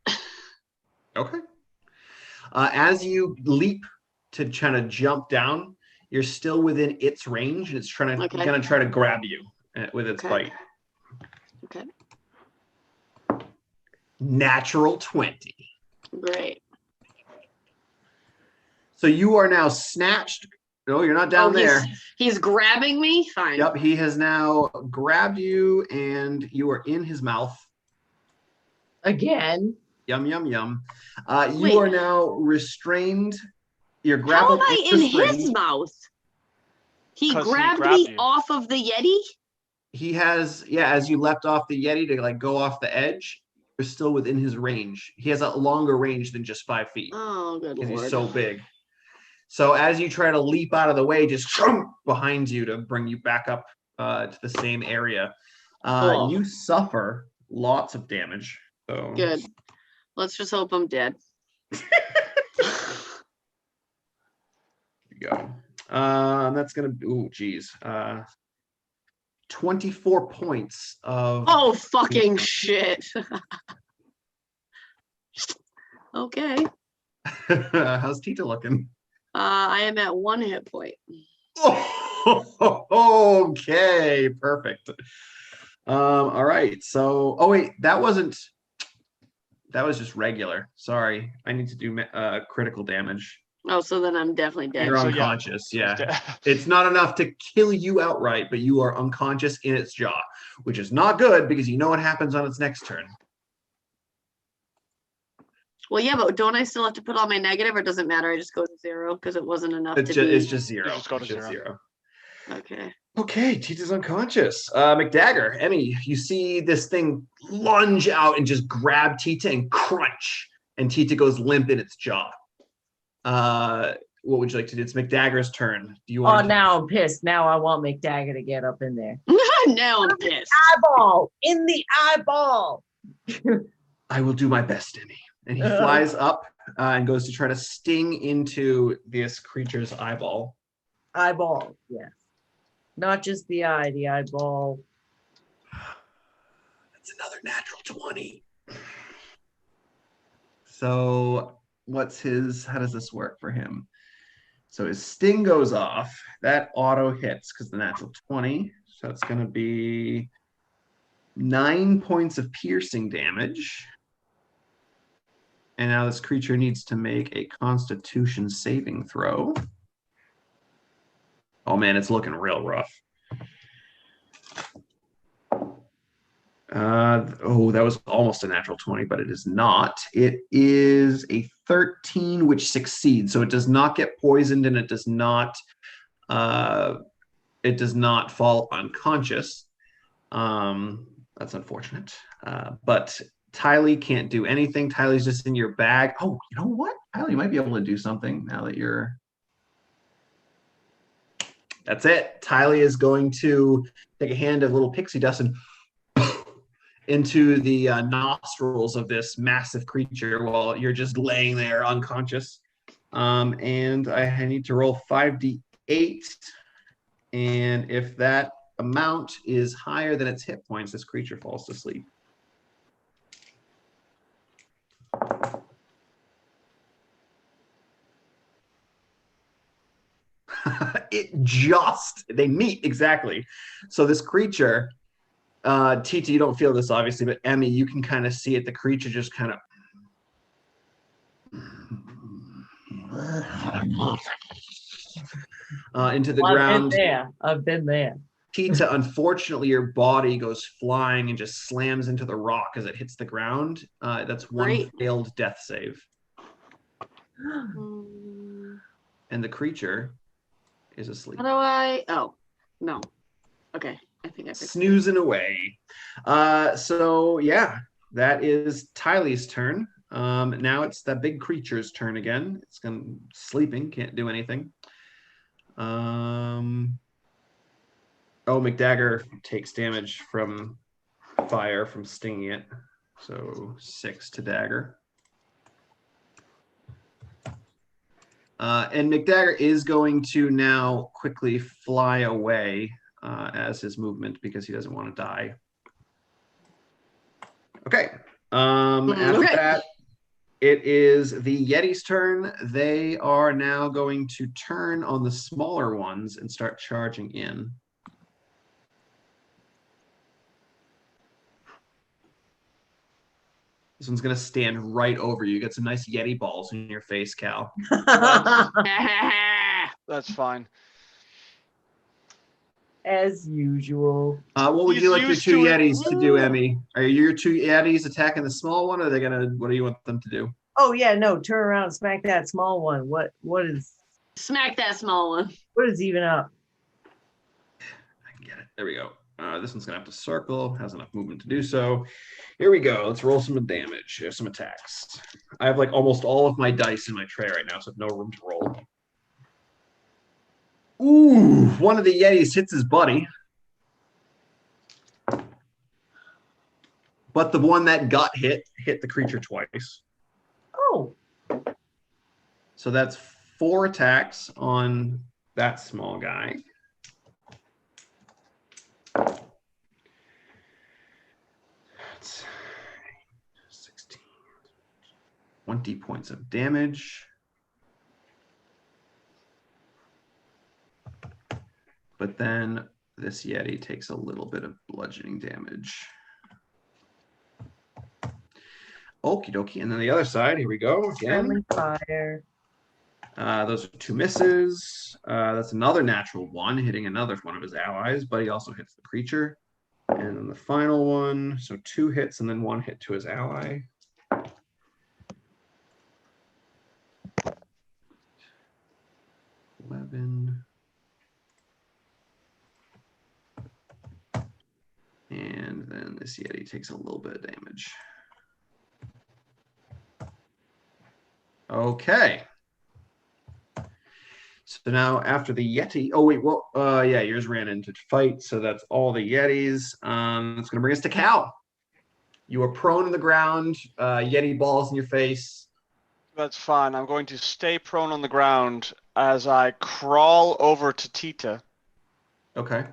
Okay. As you leap to try to jump down, you're still within its range, and it's gonna try to grab you with its bite. Okay. Natural 20. Great. So you are now snatched. No, you're not down there. He's grabbing me? Fine. Yep, he has now grabbed you, and you are in his mouth. Again. Yum, yum, yum. You are now restrained. You're grappled. How am I in his mouth? He grabbed me off of the Yeti? He has, as you leapt off the Yeti to like go off the edge, you're still within his range. He has a longer range than just 5 feet. Oh, good lord. He's so big. So as you try to leap out of the way, just behind you to bring you back up to the same area. You suffer lots of damage. So. Good. Let's just hope I'm dead. There you go. That's gonna be, oh geez. 24 points of fucking shit. Okay. How's Tita looking? I am at 1 hit point. Okay, perfect. All right. So wait, that was just regular. Sorry. I need to do critical damage. Oh, so then I'm definitely dead. You're unconscious, yeah. It's not enough to kill you outright, but you are unconscious in its jaw, which is not good because you know what happens on its next turn. Well, yeah, but don't I still have to put on my negative, or does it matter? I just go to 0 because it wasn't enough It's just 0. You just go to 0. Okay. Okay, Tita's unconscious. McDagger, Emmy, you see this thing lunge out and just grab Tita and crunch, and Tita goes limp in its jaw. What would you like to do? It's McDagger's turn. Do you want? Now I'm pissed. Now I want McDagger to get up in there. Now I'm pissed. Eyeball in the eyeball. I will do my best, Emmy. And he flies up and goes to try to sting into this creature's eyeball. Eyeball, yes. Not just the eye, the eyeball. That's another natural 20. So how does this work for him? So his sting goes off. That auto hits because the natural 20. So it's going to be 9 points of piercing damage. And now this creature needs to make a Constitution saving throw. Oh man, it's looking real rough. That was almost a natural 20, but it is not. It is a 13, which succeeds. So it does not get poisoned, and it does not fall unconscious. That's unfortunate. But Tylee can't do anything. Tylee's just in your bag. Oh, you know what? Tylee might be able to do something now that you're... That's it. Tylee is going to take a hand of little pixie dust and into the nostrils of this massive creature while you're just laying there unconscious. And I need to roll 5d8. And if that amount is higher than its hit points, this creature falls to sleep. They meet exactly. So this creature, Tita, you don't feel this obviously, but Emmy, you can kind of see it. The creature just kind of into the ground. I've been there. Tita, unfortunately, your body goes flying and just slams into the rock as it hits the ground. That's one failed death save. And the creature is asleep. How do I? Oh, no. Okay. I think I fixed snoozing away. So yeah, that is Tylee's turn. Now it's that big creature's turn again. It's sleeping, can't do anything. McDagger takes damage from fire from stinging it. So 6 to dagger. And McDagger is going to now quickly fly away as his movement because he doesn't want to die. Okay. After that, it is the Yeti's turn. They are now going to turn on the smaller ones and start charging in. This one's going to stand right over you. Get some nice Yeti balls in your face, Cal. That's fine. As usual. What would He's you like your used 2 to it. Yetis to do, Emmy? Are your 2 Yetis attacking the small one, or are they gonna? What do you want them to do? Oh yeah, no, turn around and smack that small one. What is Smack that small one. what is even up? I can get it. There we go. This one's gonna have to circle. Has enough movement to do so. Here we go. Let's roll some damage. Here's some attacks. I have like almost all of my dice in my tray right now, so I have no room to roll. Ooh, one of the Yetis hits his buddy. But the one that got hit the creature twice. Oh. So that's 4 attacks on that small guy. That's 16. 20 points of damage. But then this Yeti takes a little bit of bludgeoning damage. Okie dokie. And then the other side, here we go again. Friendly fire. Those are 2 misses. That's another natural 1, hitting another one of his allies, but he also hits the creature. And then the final one, so 2 hits and then 1 hit to his ally. And then this Yeti takes a little bit of damage. Okay. So now after the Yeti, oh wait, well, yeah, yours ran into fight, so that's all the Yetis. It's going to bring us to Cal. You are prone on the ground, Yeti balls in your face. That's fine. I'm going to stay prone on the ground as I crawl over to Tita. Okay.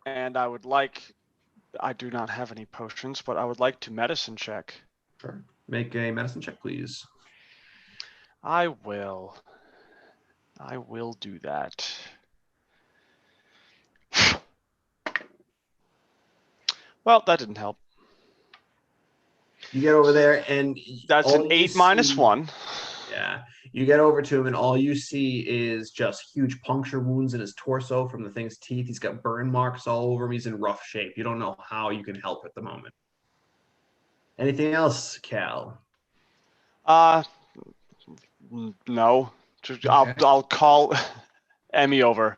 And I would like, I do not have any potions, but I would like to medicine check. Sure. Make a medicine check, please. I will do that. Well, that didn't help. You get over there and That's an 8 minus 1. Yeah. You get over to him and all you see is just huge puncture wounds in his torso from the thing's teeth. He's got burn marks all over him. He's in rough shape. You don't know how you can help at the moment. Anything else, Cal? No. I'll call Emmy over.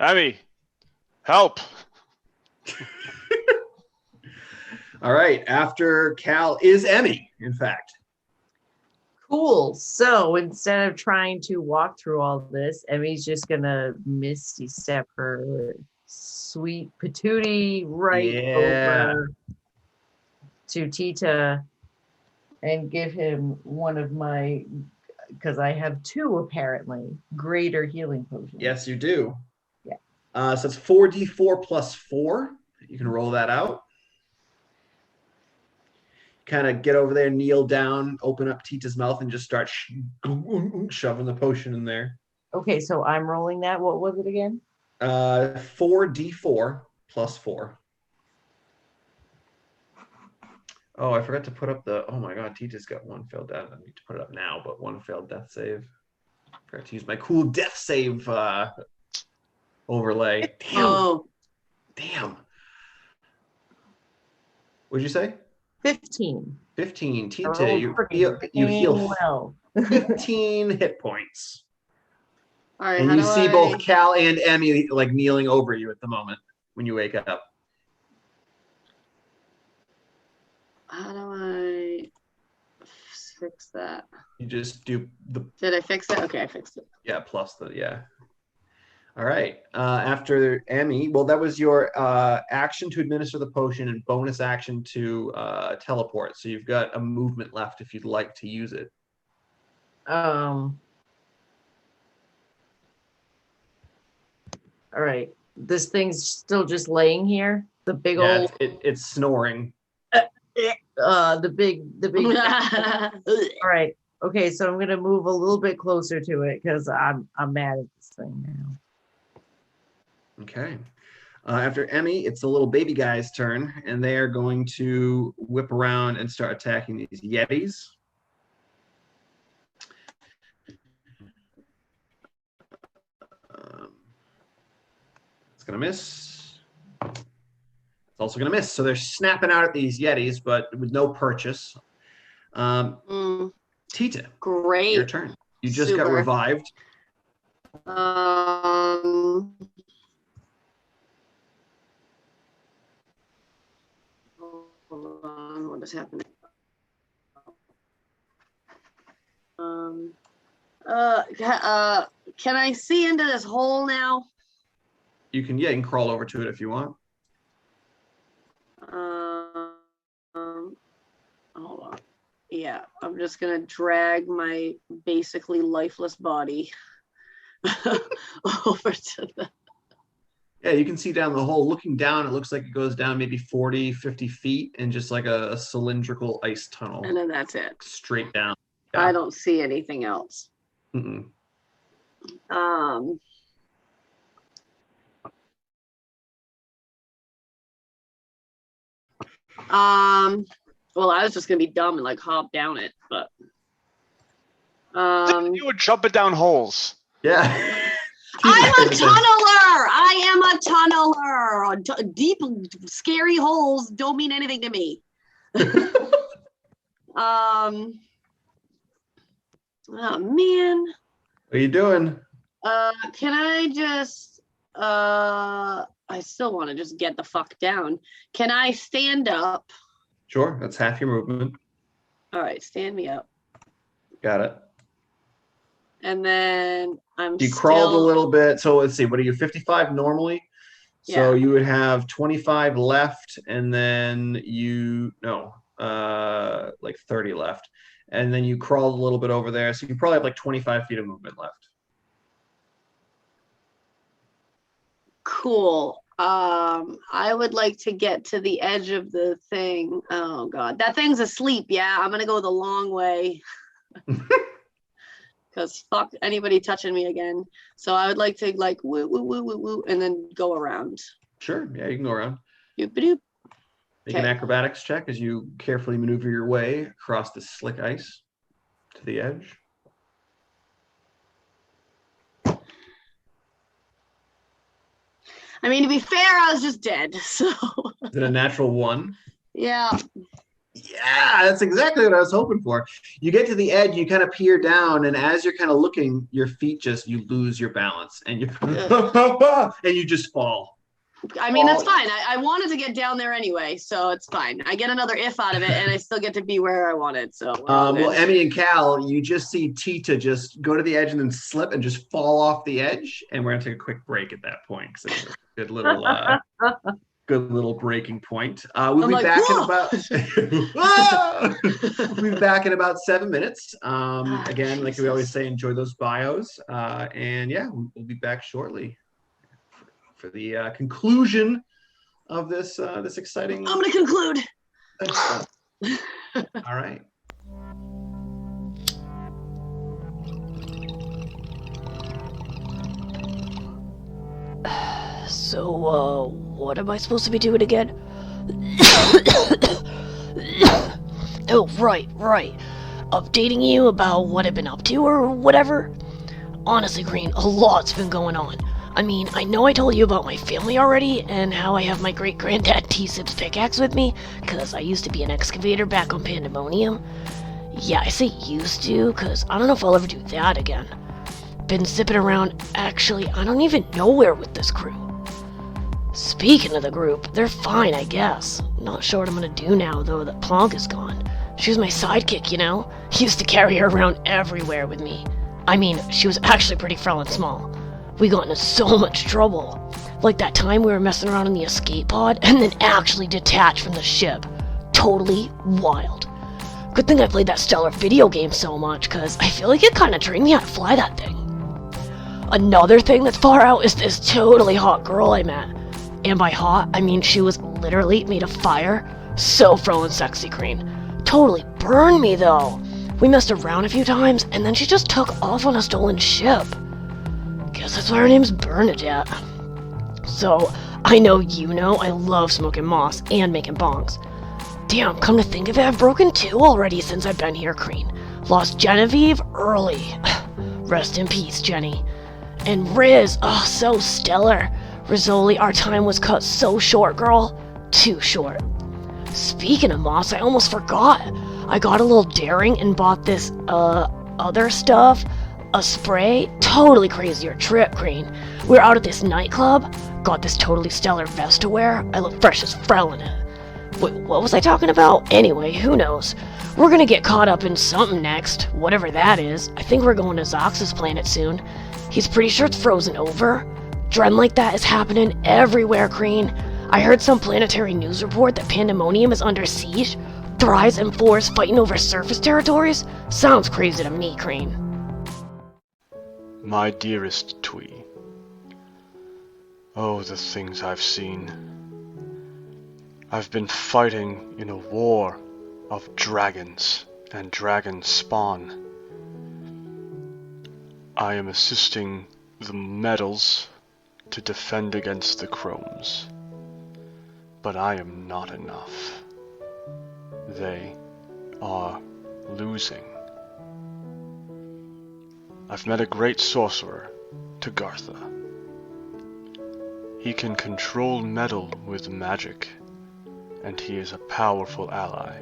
Emmy, help. All right. After Cal is Emmy, in fact. Cool. So instead of trying to walk through all this, Emmy's just gonna misty step her sweet patootie right over to Tita and give him one of my, because I have 2 apparently, greater healing potions. Yes, you do. Yeah. So it's 4d4 plus 4. You can roll that out. Kind of get over there, kneel down, open up Tita's mouth, and just start shoving the potion in there. Okay, so I'm rolling that. What was it again? 4d4 plus 4. Oh, I forgot to put up the. Oh my God, Tita's got 1 failed death. I need to put it up now, but 1 failed death save. I forgot to use my cool death save overlay. Damn. Oh, Damn. What'd you say? 15. 15. Tita, Oh, you heal well. 15 hit points. all right. And How you do see I... both Cal and Emmy like kneeling over you at the moment when you wake up. How do I fix that? You just do the Did I fix it? Okay, I fixed it. plus the All right. After Emmy, well, that was your action to administer the potion and bonus action to teleport. So you've got a movement left if you'd like to use it. All right. This thing's still just laying here. The big old. It's snoring. The big. All right. Okay, so I'm gonna move a little bit closer to it because I'm mad at this thing now. Okay. After Emmy, it's the little baby guy's turn, and they are going to whip around and start attacking these Yetis. It's going to miss. It's also going to miss. So they're snapping out at these Yetis, but with no purchase. Tita, Great. your turn. You just got revived. Hold on, what is happening? Can I see into this hole now? You can crawl over to it if you want. Hold on. Yeah, I'm just gonna drag my basically lifeless body over to the. Yeah, you can see down the hole. Looking down, it looks like it goes down maybe 40, 50 feet in just like a cylindrical ice tunnel. And then that's it. Straight down. Yeah. I don't see anything else. Mm-mm. Well, I was just gonna be dumb and like hop down it, but You would jump it down holes. Yeah. I'm a tunneler. I am a tunneler. Deep, scary holes don't mean anything to me. Oh man. What are you doing? Can I just I still want to just get the fuck down. Can I stand up? Sure, that's half your movement. All right, stand me up. Got it. And then You crawled a little bit. So let's see, what are you, 55 normally? So Yeah. you would have 25 left, and then like 30 left. And then you crawled a little bit over there. So you probably have like 25 feet of movement left. Cool. I would like to get to the edge of the thing. Oh god, that thing's asleep. Yeah, I'm gonna go the long way. Because fuck anybody touching me again. So I would like to like woo woo woo woo woo and then go around. Sure, yeah, you can go around. Doop-a-doop. Make an acrobatics check as you carefully maneuver your way across the slick ice to the edge. I mean, to be fair, I was just dead. So Is it a natural 1? yeah. Yeah, that's exactly what I was hoping for. You get to the edge, you kind of peer down, and as you're kind of looking, your feet you lose your balance, and you and you just fall. I mean, that's fine. I wanted to get down there anyway, so it's fine. I get another if out of it, and I still get to be where I wanted. So well, Emmy and Cal, you just see Tita just go to the edge and then slip and just fall off the edge, and we're gonna take a quick break at that point because it's a good little breaking point. We'll be back in about we'll be back in about 7 minutes. Again, like we always say, enjoy those bios, and yeah, we'll be back shortly for the conclusion of this exciting. I'm gonna conclude. All right. So, what am I supposed to be doing again? Oh, right. Updating you about what I've been up to or whatever? Honestly, Green, a lot's been going on. I mean, I know I told you about my family already, and how I have my great-granddad T-Sip's pickaxe with me, because I used to be an excavator back on Pandemonium. Yeah, I say used to, because I don't know if I'll ever do that again. Been zipping around, actually, I don't even know where with this crew. Speaking of the group, they're fine, I guess. Not sure what I'm gonna do now, though, that Plonk is gone. She was my sidekick, you know? Used to carry her around everywhere with me. I mean, she was actually pretty frail and small. We got into so much trouble. Like that time we were messing around in the escape pod and then actually detached from the ship. Totally wild. Good thing I played that stellar video game so much, cause I feel like it kinda trained me how to fly that thing. Another thing that's far out is this totally hot girl I met. And by hot, I mean she was literally made of fire. So frozen sexy Green. Totally burned me though. We messed around a few times and then she just took off on a stolen ship. Guess that's why her name's Bernadette. So, I know you know I love smoking moss and making bongs. Damn, come to think of it, I've broken 2 already since I've been here, Green. Lost Genevieve early. Rest in peace, Jenny. And Riz, oh, so stellar. Rizzoli, our time was cut so short, girl. Too short. Speaking of moss, I almost forgot. I got a little daring and bought this, other stuff. A spray. Totally crazier trip, Green. We were out at this nightclub. Got this totally stellar vest to wear. I look fresh as Frel in it. Wait, what was I talking about? Anyway, who knows? We're gonna get caught up in something next. Whatever that is. I think we're going to Zox's planet soon. He's pretty sure it's frozen over. Dread like that is happening everywhere, Green. I heard some planetary news report that Pandemonium is under siege. Thrice and Force fighting over surface territories? Sounds crazy to me, Green. My dearest Twee. Oh, the things I've seen. I've been fighting in a war of dragons and dragon spawn. I am assisting the metals to defend against the chromes. But I am not enough. They are losing. I've met a great sorcerer, Tagartha. He can control metal with magic, and he is a powerful ally.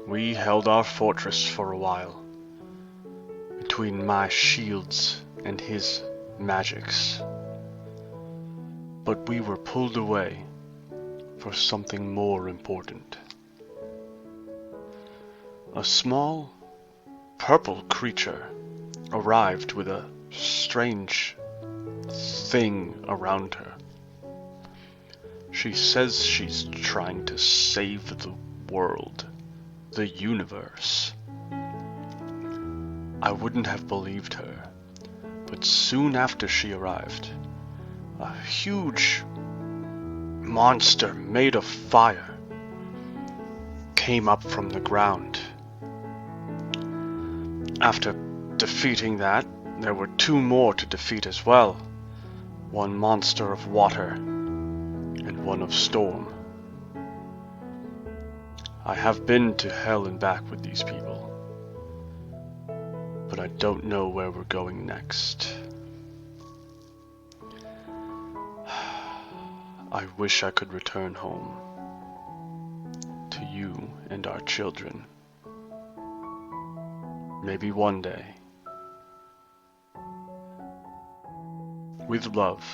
We held our fortress for a while, between my shields and his magics. But we were pulled away for something more important. A small, purple creature arrived with a strange thing around her. She says she's trying to save the world, the universe. I wouldn't have believed her, but soon after she arrived, a huge monster made of fire came up from the ground. After defeating that, there were 2 more to defeat as well. One monster of water and one of storm. I have been to hell and back with these people, but I don't know where we're going next. I wish I could return home to you and our children. Maybe one day. With love,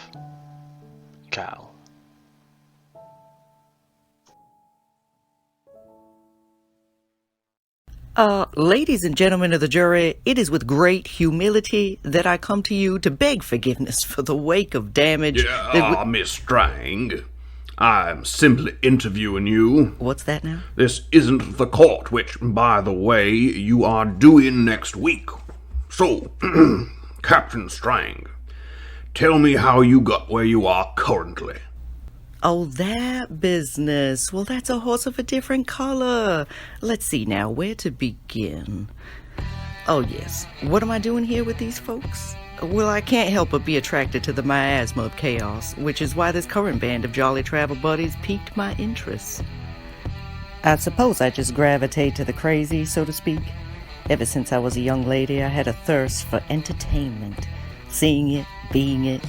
Cal. Ladies and gentlemen of the jury, it is with great humility that I come to you to beg forgiveness for the wake of damage Miss Strang, I'm simply interviewing you. What's that now? This isn't the court, which, by the way, you are doing next week. So, Captain Strang, tell me how you got where you are currently. Oh, that business. Well, that's a horse of a different color. Let's see now, where to begin? Oh, yes. What am I doing here with these folks? Well, I can't help but be attracted to the miasma of chaos, which is why this current band of jolly travel buddies piqued my interest. I suppose I just gravitate to the crazy, so to speak. Ever since I was a young lady, I had a thirst for entertainment, seeing it, being it,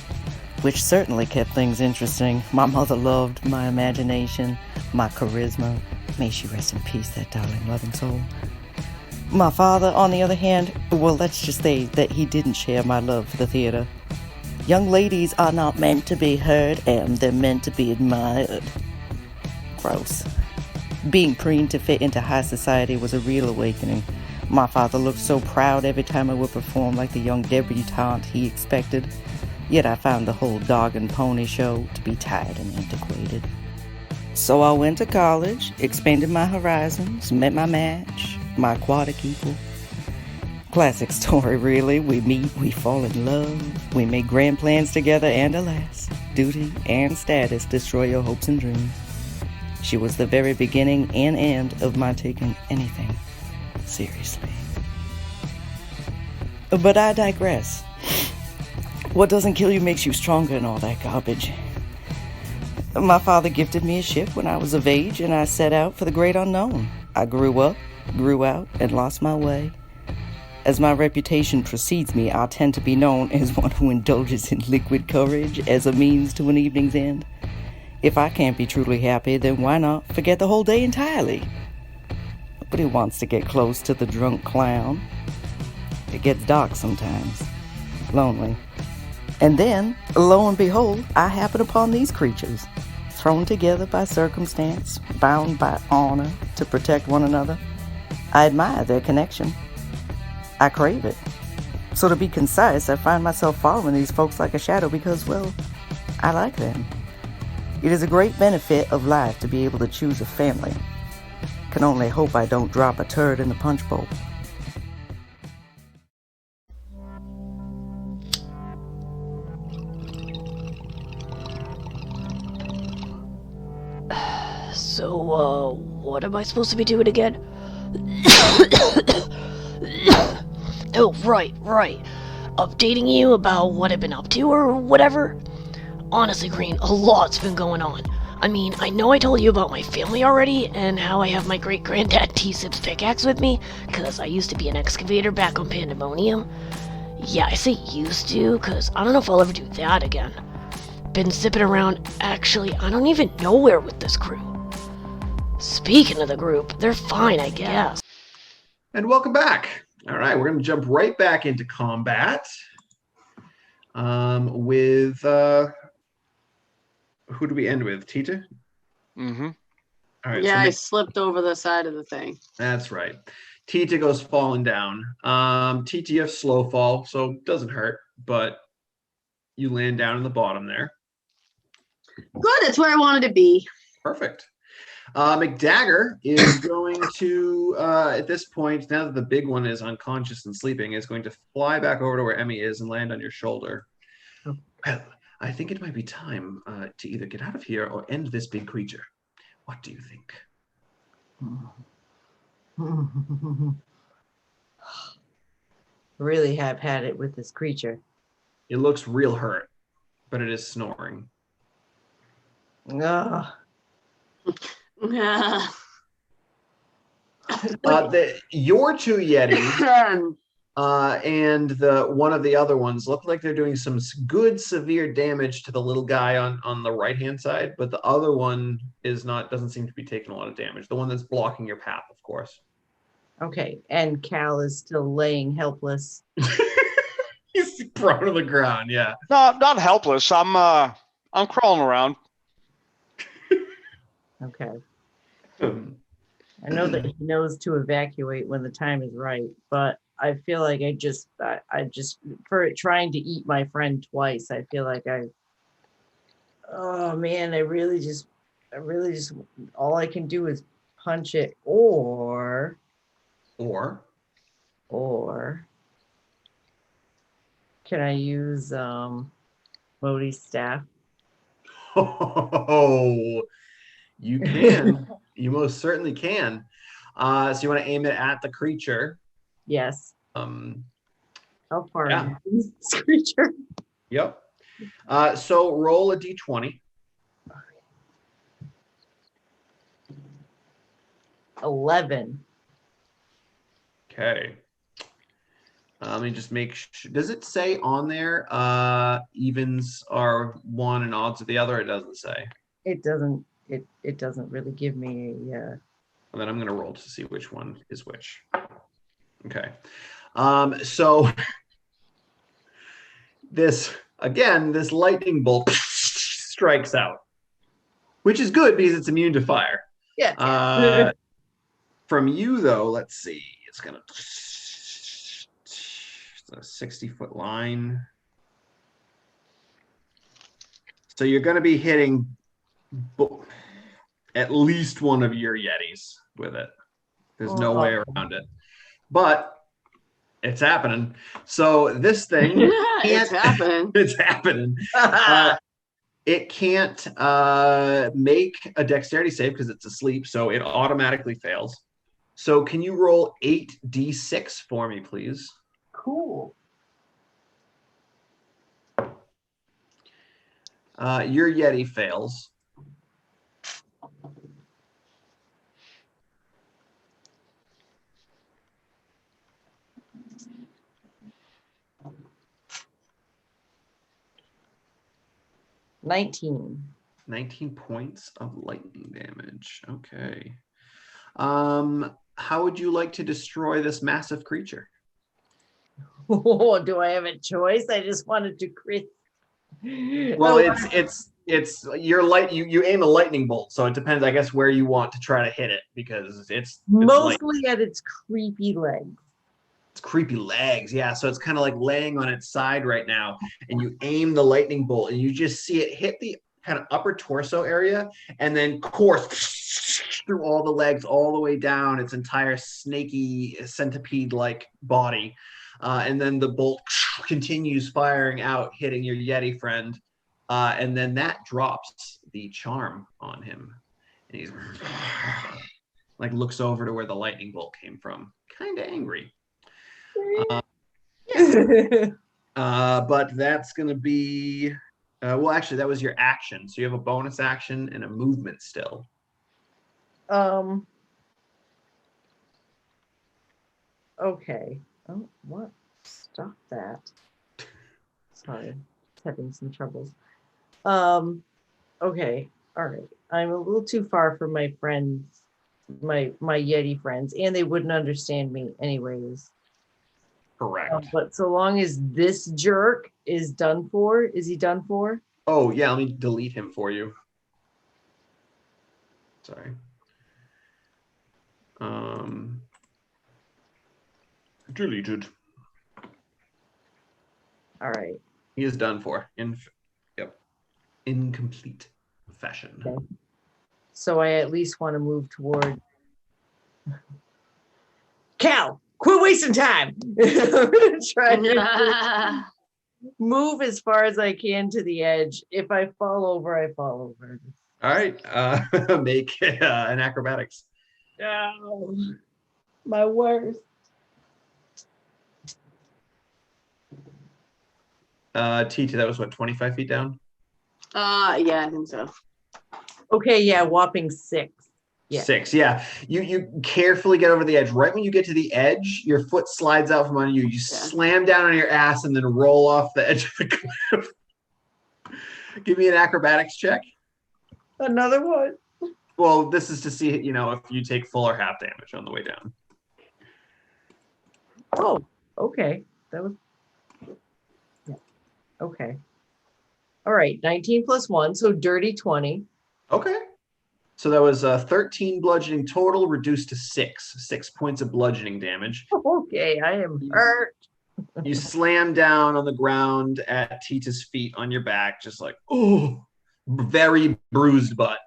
which certainly kept things interesting. My mother loved my imagination, my charisma. May she rest in peace, that darling, loving soul. My father, on the other hand, well, let's just say that he didn't share my love for the theater. Young ladies are not meant to be heard, and they're meant to be admired. Gross. Being preened to fit into high society was a real awakening. My father looked so proud every time I would perform like the young debutante he expected, yet I found the whole dog and pony show to be tired and antiquated. So I went to college, expanded my horizons, met my match, my aquatic equal. Classic story, really. We meet, we fall in love, we make grand plans together, and alas, duty and status destroy your hopes and dreams. She was the very beginning and end of my taking anything seriously. But I digress. What doesn't kill you makes you stronger and all that garbage. My father gifted me a ship when I was of age, and I set out for the great unknown. I grew up, grew out, and lost my way. As my reputation precedes me, I tend to be known as one who indulges in liquid courage as a means to an evening's end. If I can't be truly happy, then why not forget the whole day entirely? Nobody wants to get close to the drunk clown. It gets dark sometimes. Lonely. And then, lo and behold, I happen upon these creatures, thrown together by circumstance, bound by honor to protect one another. I admire their connection. I crave it. So to be concise, I find myself following these folks like a shadow because, well, I like them. It is a great benefit of life to be able to choose a family. Can only hope I don't drop a turd in the punch bowl. So, what am I supposed to be doing again? Oh, right. Updating you about what I've been up to or whatever? Honestly, Green, a lot's been going on. I mean, I know I told you about my family already, and how I have my great-granddad T-Sip's pickaxe with me, cause I used to be an excavator back on Pandemonium. Yeah, I say used to, cause I don't know if I'll ever do that again. Been zipping around, actually, I don't even know where with this crew. Speaking of the group, they're fine, I guess. And welcome back. All right, we're going to jump right back into combat with who do we end with? Tita? Mm-hmm. All right. Yeah, I slipped over the side of the thing. That's right. Tita goes falling down. Tita, you have slow fall, so it doesn't hurt, but you land down in the bottom there. Good, that's where I wanted to be. Perfect. McDagger is going to, at this point, now that the big one is unconscious and sleeping, is going to fly back over to where Emmy is and land on your shoulder. Oh. Well, I think it might be time to either get out of here or end this big creature. What do you think? Really have had it with this creature. It looks real hurt, but it is snoring. Ugh. Your two Yetis and the one of the other ones look like they're doing some good severe damage to the little guy on the right hand side, but the other one doesn't seem to be taking a lot of damage. The one that's blocking your path, of course. Okay, and Cal is still laying helpless. He's prone to the ground, yeah. No, not helpless. I'm crawling around. Okay. I know that he knows to evacuate when the time is right, but I feel like I just for it trying to eat my friend twice, I feel like oh man, I really just all I can do is punch it or can I use Modi's staff? Oh, you can. You most certainly can. So you want to aim it at the creature. Yes. How far is this creature? Yep. So roll a d20. 11. Okay. Let me just make sure. Does it say on there evens are one and odds are the other? It doesn't say. It doesn't. It doesn't really give me a. And then I'm going to roll to see which one is which. Okay. So this lightning bolt strikes out, which is good because it's immune to fire. Yeah. From you though, let's see. it's gonna. It's a 60-foot line. So you're going to be hitting at least one of your Yetis with it. There's no way around it. But it's happening. So this thing it's happening. It's happening. It can't make a dexterity save because it's asleep, so it automatically fails. So can you roll 8d6 for me, please? Cool. Your Yeti fails. $19. 19 points of lightning damage. Okay. How would you like to destroy this massive creature? Oh, do I have a choice? I just wanted to crit. Well, it's your light. You aim a lightning bolt, so it depends, I guess, where you want to try to hit it because it's mostly at its creepy legs. It's creepy legs, yeah. So it's kind of like laying on its side right now, and you aim the lightning bolt, and you just see it hit the kind of upper torso area, and then course through all the legs, all the way down its entire snaky centipede-like body. And then the bolt continues firing out, hitting your Yeti friend. And then that drops the charm on him. And he's like looks over to where the lightning bolt came from. Kind of angry. But that's going to be... well, actually, that was your action. So you have a bonus action and a movement still. Okay. Oh, what? Stop that. Sorry. Having some troubles. Okay. All right. I'm a little too far from my friends, my Yeti friends, and they wouldn't understand me anyways. Correct. But so long as this jerk is done for, is he done for? Oh, yeah. Let me delete him for you. Sorry. Deleted. All right. He is done for. Incomplete fashion. Okay. So I at least want to move toward Cal. Quit wasting time. I'm gonna try to move as far as I can to the edge. If I fall over, I fall over. All right. Make an acrobatics. Oh, my worst. Tita, that was what, 25 feet down? Yeah, I think so. Okay, yeah, whopping 6. Yeah. 6, yeah. You carefully get over the edge. Right when you get to the edge, your foot slides out from under you. You slam down on your ass and then roll off the edge of the cliff. Give me an acrobatics check. Another one. Well, this is to see, if you take full or half damage on the way down. Oh, okay. That was... Yeah. Okay. All right, 19 plus 1, so dirty 20. Okay. So that was 13 bludgeoning total, reduced to 6. 6 points of bludgeoning damage. Okay, I am hurt. You slam down on the ground at Tita's feet on your back, just like, oh, very bruised butt.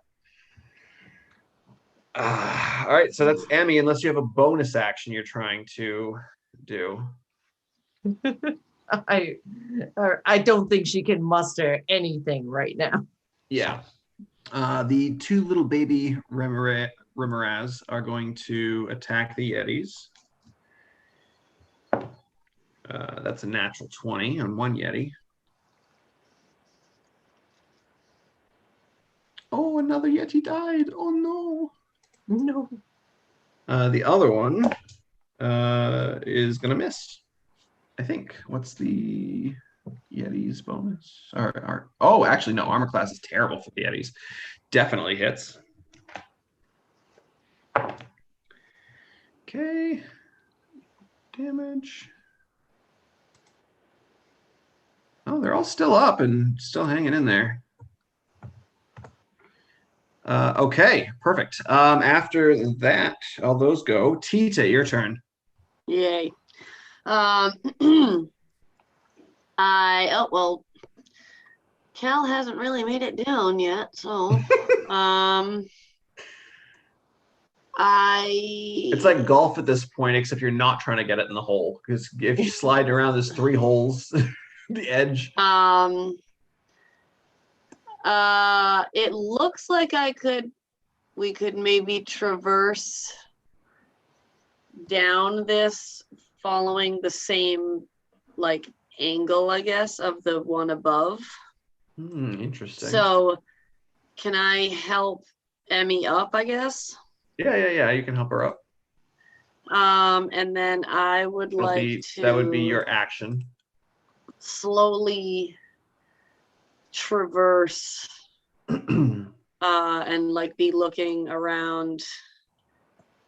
All right, so that's Emmy, unless you have a bonus action you're trying to do. I don't think she can muster anything right now. Yeah. The 2 little baby Remoraz are going to attack the Yetis. That's a natural 20 on one Yeti. Oh, another Yeti died. Oh, no. No. The other one is going to miss, I think. What's the Yeti's bonus? Oh, actually, no. Armor class is terrible for the Yetis. Definitely hits. Okay. Damage. Oh, they're all still up and still hanging in there. Okay, perfect. After that, all those go. Tita, your turn. Yay. Well, Cal hasn't really made it down yet, so It's like golf at this point, except you're not trying to get it in the hole, because if you slide around, there's 3 holes, the edge. It looks like we could maybe traverse down this following the same like angle, I guess, of the one above. Interesting. So can I help Emmy up, I guess? Yeah, you can help her up. And then I would That would be your action. slowly traverse and like be looking around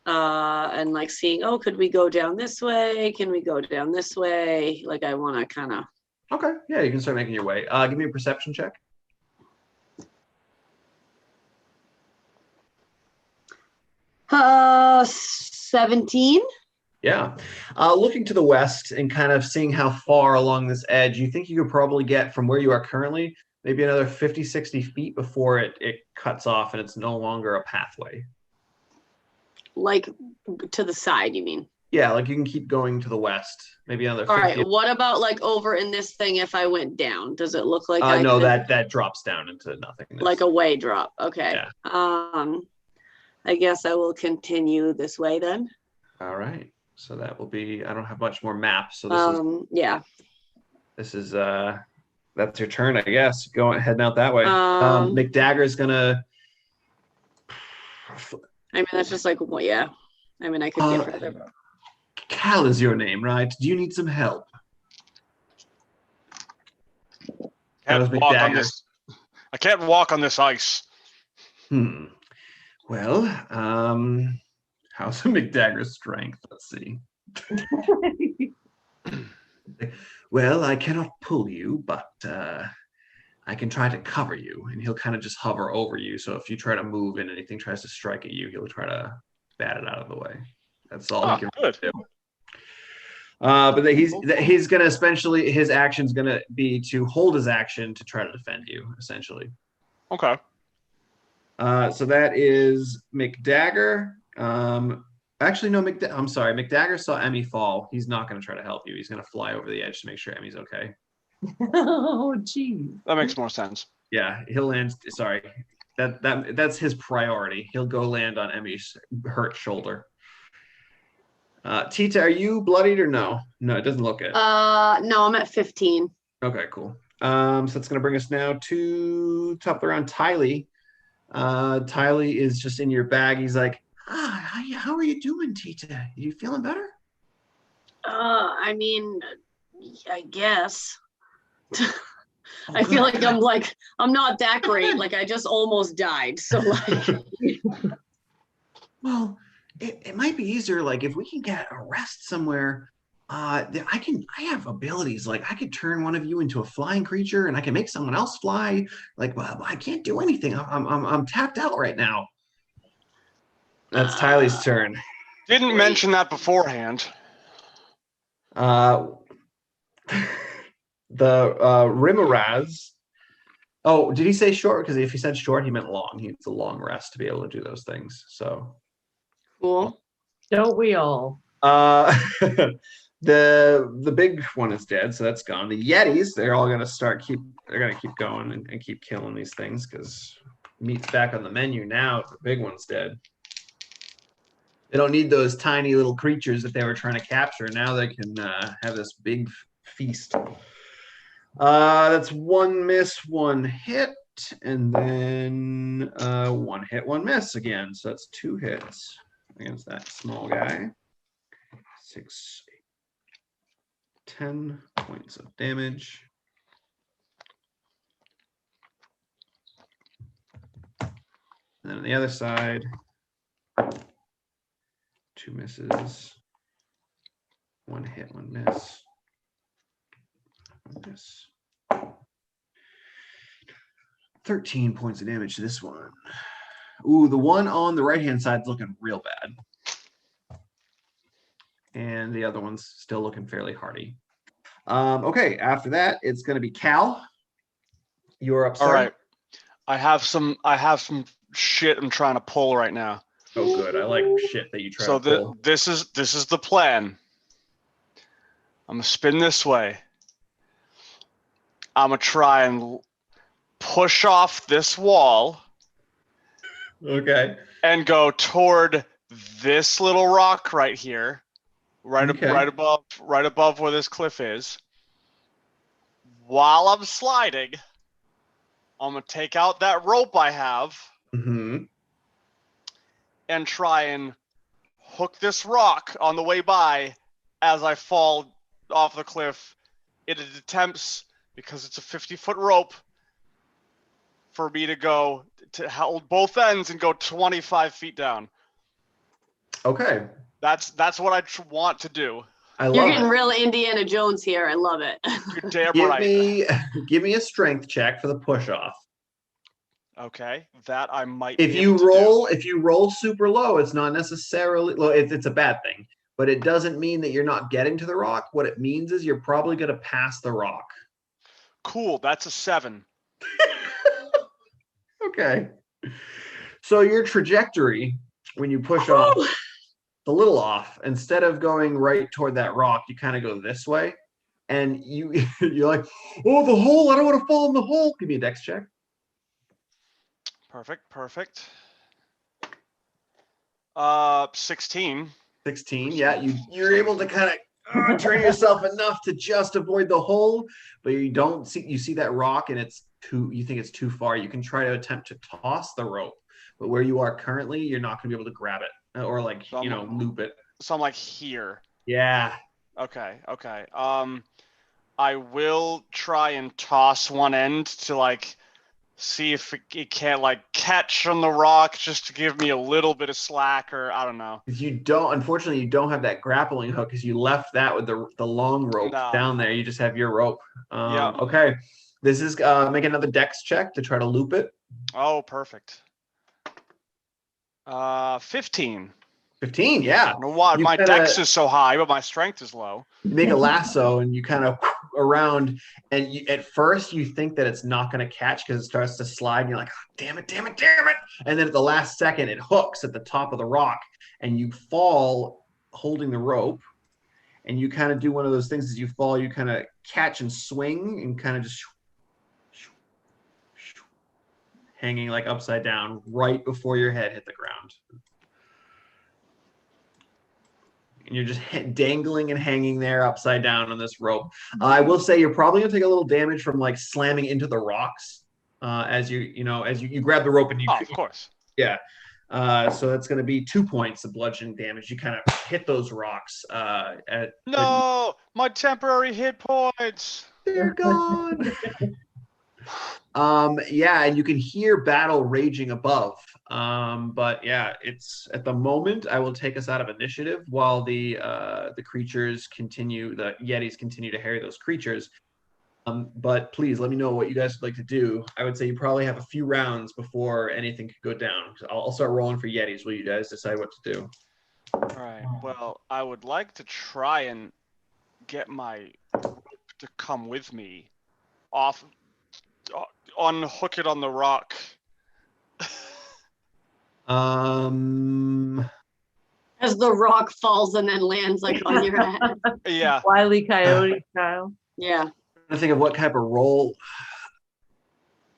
and like seeing, oh, could we go down this way? Can we go down this way? Like I want to kind of. Okay, yeah, you can start making your way. Give me a perception check. Uh, 17. Yeah. Looking to the west and kind of seeing how far along this edge, you think you could probably get from where you are currently, maybe another 50, 60 feet before it cuts off and it's no longer a pathway. Like to the side, you mean? Yeah, like you can keep going to the west. Maybe another 50. All right. What about like over in this thing if I went down? Does it look like no, that drops down into nothingness. Like a way drop. Okay. Yeah. I guess I will continue this way then. All right. So that will be, I don't have much more maps. So this is yeah. This is that's your turn, I guess. Heading out that way. McDagger's gonna I mean that's just like, well, yeah. I mean I could get further. Cal is your name, right? Do you need some help? I can't walk on this ice. Well, how's McDagger's strength? Let's see. Well, I cannot pull you, but I can try to cover you, and he'll kind of just hover over you. So if you try to move and anything tries to strike at you, he'll try to bat it out of the way. That's all he can do. But he's gonna essentially, his action's gonna be to hold his action to try to defend you, essentially. Okay. So that is McDagger. Actually, no, I'm sorry. McDagger saw Emmy fall. He's not going to try to help you. He's going to fly over the edge to make sure Emmy's okay. Oh, geez. That makes more sense. Yeah, he'll land. Sorry, that's his priority. He'll go land on Emmy's hurt shoulder. Tita, are you bloodied or no? No, it doesn't look it. No, I'm at 15. Okay, cool. So that's going to bring us now to top of the round. Tylee. Tylee is just in your bag. He's like, how are you doing, Tita? You feeling better? I mean, I guess. I feel like I'm not that great. Like I just almost died. So like, well, it might be easier. Like if we can get a rest somewhere, I have abilities. Like I could turn one of you into a flying creature, and I can make someone else fly. Like, well, I can't do anything. I'm tapped out right now. That's Tylee's turn. Didn't mention that beforehand. The Rimaraz. Oh, did he say short? Because if he said short, he meant long. He needs a long rest to be able to do those things. So cool. Don't we all? The big one is dead, so that's gone. The Yetis, they're all gonna keep going and keep killing these things because meat's back on the menu now. The big one's dead. They don't need those tiny little creatures that they were trying to capture. Now they can have this big feast. That's 1 miss, 1 hit, and then 1 hit, 1 miss again. So that's 2 hits against that small guy. 6, 8, 10 points of damage. And then on the other side, 2 misses, 1 hit, 1 miss. 1 miss. 13 points of damage to this one. Ooh, the one on the right-hand side is looking real bad. and the other one's still looking fairly hardy. Okay, after that, it's going to be Cal. You're up, sir. All right. I have some shit I'm trying to pull right now. Oh, good. I like shit that you try So to pull. this is the plan. I'm gonna spin this way. I'm gonna try and push off this wall Okay. and go toward this little rock right here, right above where this cliff is. While I'm sliding, I'm gonna take out that rope I have Mm-hmm. and try and hook this rock on the way by as I fall off the cliff. It attempts, because it's a 50-foot rope, for me to go to hold both ends and go 25 feet down. Okay. That's what I want to do. I love You're getting it. real Indiana Jones here. I love it. You're damn Give right. give me a strength check for the push off. Okay, that I might. If be you able to roll, do. if you roll super low, it's not necessarily well. It's a bad thing, but it doesn't mean that you're not getting to the rock. What it means is you're probably going to pass the rock. Cool, that's a 7. Okay. So your trajectory when you push off a little off, instead of going right toward that rock, you kind of go this way, and you're like, oh, the hole! I don't want to fall in the hole. Give me a dex check. Perfect. 16. 16. Yeah, you're able to kind of turn yourself enough to just avoid the hole, but you see that rock and you think it's too far. You can try to attempt to toss the rope, but where you are currently, you're not going to be able to grab it or loop it. So I'm like here. Yeah. Okay. I will try and toss one end to see if it can't catch on the rock, just to give me a little bit of slack, or I don't know. Unfortunately, you don't have that grappling hook because you left that with the long rope down there. You just have your rope. Yeah. Okay. This is make another dex check to try to loop it. Oh, perfect. 15. 15, yeah. I don't know why my dex is so high, but my strength is low. You make a lasso and you kind of around, and at first you think that it's not going to catch because it starts to slide, and you're like, oh, damn it. And then at the last second, it hooks at the top of the rock, and you fall holding the rope, and you kind of do one of those things as you fall, you kind of catch and swing and kind of just hanging upside down right before your head hit the ground. And you're just dangling and hanging there upside down on this rope. I will say you're probably going to take a little damage from slamming into the rocks as you grab the rope and you. Oh, of course. Yeah. So that's going to be 2 points of bludgeoning damage. You kind of hit those rocks. My temporary hit points. They're gone. Yeah, and you can hear battle raging above. But yeah, it's at the moment I will take us out of initiative while the creatures continue, the Yetis continue to harry those creatures. But please let me know what you guys would like to do. I would say you probably have a few rounds before anything could go down. I'll start rolling for Yetis. Will you guys decide what to do? All right. Well, I would like to try and get my rope to come with me off. Unhook it on the rock. As the rock falls and then lands on your head. Yeah. Wile E. Coyote style. Yeah. I think of what type of roll.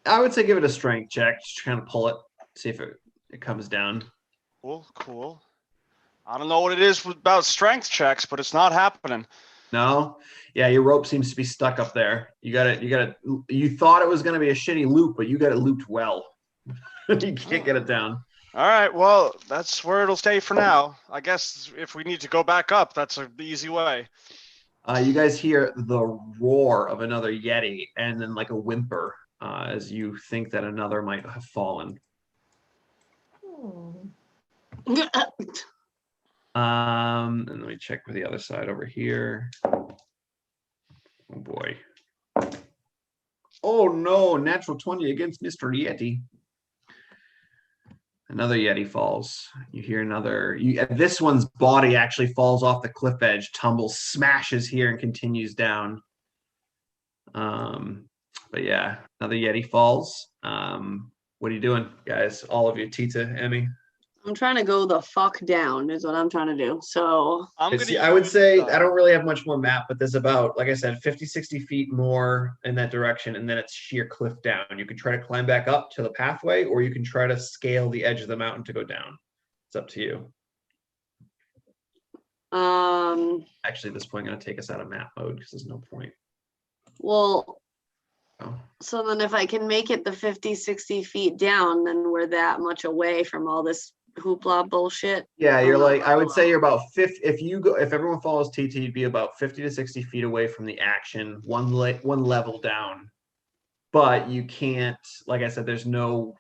I would say give it a strength check, just trying to pull it, see if it comes down. Cool. I don't know what it is about strength checks, but it's not happening. No? Yeah, your rope seems to be stuck up there. You thought it was going to be a shitty loop, but you got it looped well. You can't get it down. All right, well, that's where it'll stay for now. I guess if we need to go back up, that's the easy way. You guys hear the roar of another Yeti and then a whimper as you think that another might have fallen. And let me check with the other side over here. Oh boy. Oh no, natural 20 against Mr. Yeti. Another Yeti falls. You hear another. This one's body actually falls off the cliff edge, tumbles, smashes here, and continues down. But yeah, another Yeti falls. What are you doing, guys? All of you, Tita, Emmy. I'm trying to go the fuck down is what I'm trying to do. So I would say I don't really have much more map, but there's about, like I said, 50, 60 feet more in that direction, and then it's sheer cliff down. You can try to climb back up to the pathway, or you can try to scale the edge of the mountain to go down. It's up to you. Actually, at this point, I'm going to take us out of map mode because there's no point. Well, Oh. so then if I can make it the 50, 60 feet down, then we're that much away from all this hoopla bullshit. Yeah, you're like, I would say you're about 50. If everyone follows TT, you'd be about 50 to 60 feet away from the action, one level down. But you can't, like I said, there's no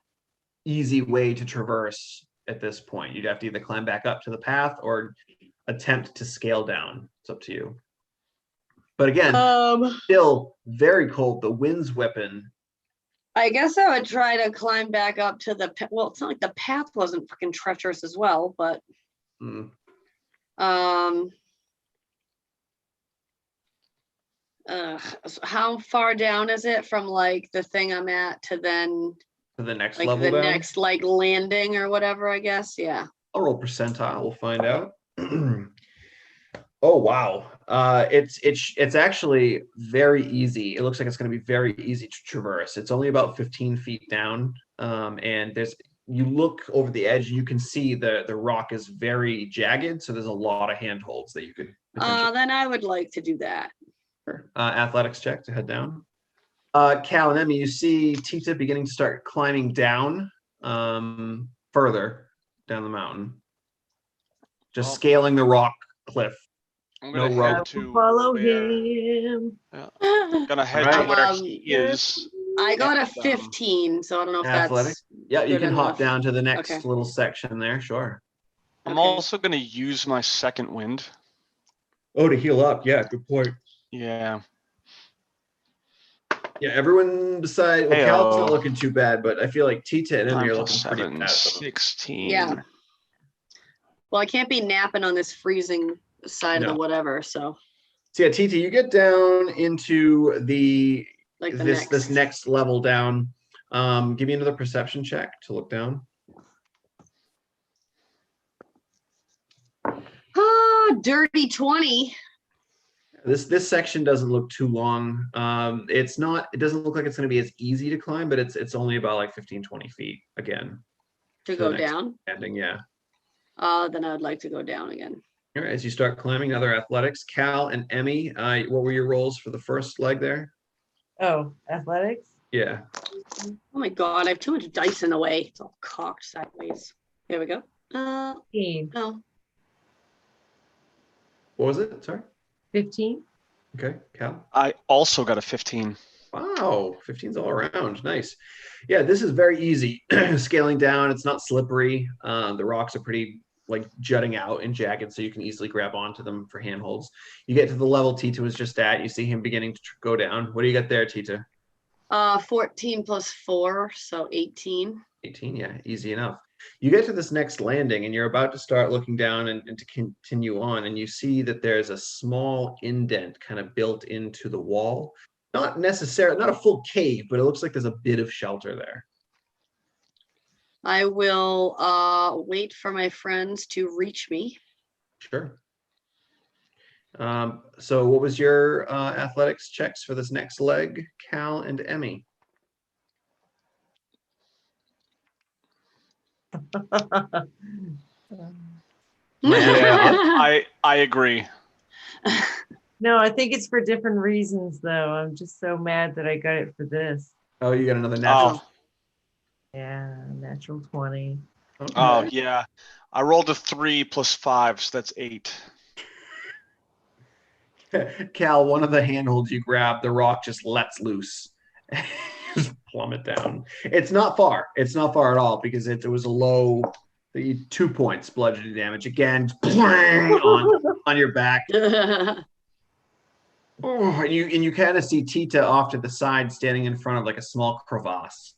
easy way to traverse at this point. You'd have to either climb back up to the path or attempt to scale down. It's up to you. But again, still very cold. The wind's whipping. I guess I would try to climb back up to the, well, it's not like the path wasn't fucking treacherous as well, but so how far down is it from like the thing I'm at to then to the next like level the down? next like landing or whatever, I guess. Yeah. I'll roll percentile. We'll find out. Oh wow. It's actually very easy. It looks like it's going to be very easy to traverse. It's only about 15 feet down. And you look over the edge, you can see the rock is very jagged. So there's a lot of handholds that you could Then I would like to do that. Athletics check to head down. Cal and Emmy, you see Tita beginning to start climbing down further down the mountain. Just scaling the rock cliff. I'm gonna No head rope. to Follow where, him. gonna head Right. to where he is. I got a 15, so I don't know if Athletic. that's Yeah, you good can hop enough. down to the next Okay. little section there. Sure. I'm Okay. also gonna use my second wind. Oh, to heal up. Yeah, good point. Yeah. Yeah, everyone beside. Well, Cal's not Heyo. looking too bad, but I feel like Tita and Emmy 9 are plus looking pretty 7, bad. 16. Yeah. Well, I can't be napping on this freezing side of No. the whatever, so So yeah, Tita, you get down into the like the this next level down. Give me another perception check to look down. Dirty 20. This section doesn't look too long. It doesn't look like it's going to be as easy to climb, but it's only about like 15, 20 feet again. To the go next down. Landing, yeah. Then I would like to go down again. All right, as you start climbing, other athletics. Cal and Emmy, what were your rolls for the first leg there? Oh, athletics? Yeah. Oh my god, I have too much dice in the way. It's all cocked sideways. Here we go. 15. No. What was it? Sorry. 15? Okay, Cal. I also got a 15. Wow, 15's all around. Nice. Yeah, this is very easy. Scaling down, it's not slippery. The rocks are pretty like jutting out and jagged, so you can easily grab onto them for handholds. You get to the level Tita was just at. You see him beginning to go down. What do you got there, Tita? 14 plus 4, so 18. 18, yeah, easy enough. You get to this next landing and you're about to start looking down and to continue on, and you see that there's a small indent kind of built into the wall. Not necessarily, not a full cave, but it looks like there's a bit of shelter there. I will wait for my friends to reach me. Sure. So what was your athletics checks for this next leg, Cal and Emmy? Yeah, I agree. No, I think it's for different reasons, though. I'm just so mad that I got it for this. Oh, you got another natural. Yeah, natural 20. Okay. Oh, yeah. I rolled a 3 plus 5, so that's 8. Cal, one of the handholds you grab, the rock just lets loose. Just plummet down. It's not far. It's not far at all because it was a low, 2 points bludgeoning damage. Again, on your back. Oh, and you kind of see Tita off to the side standing in front of like a small crevasse.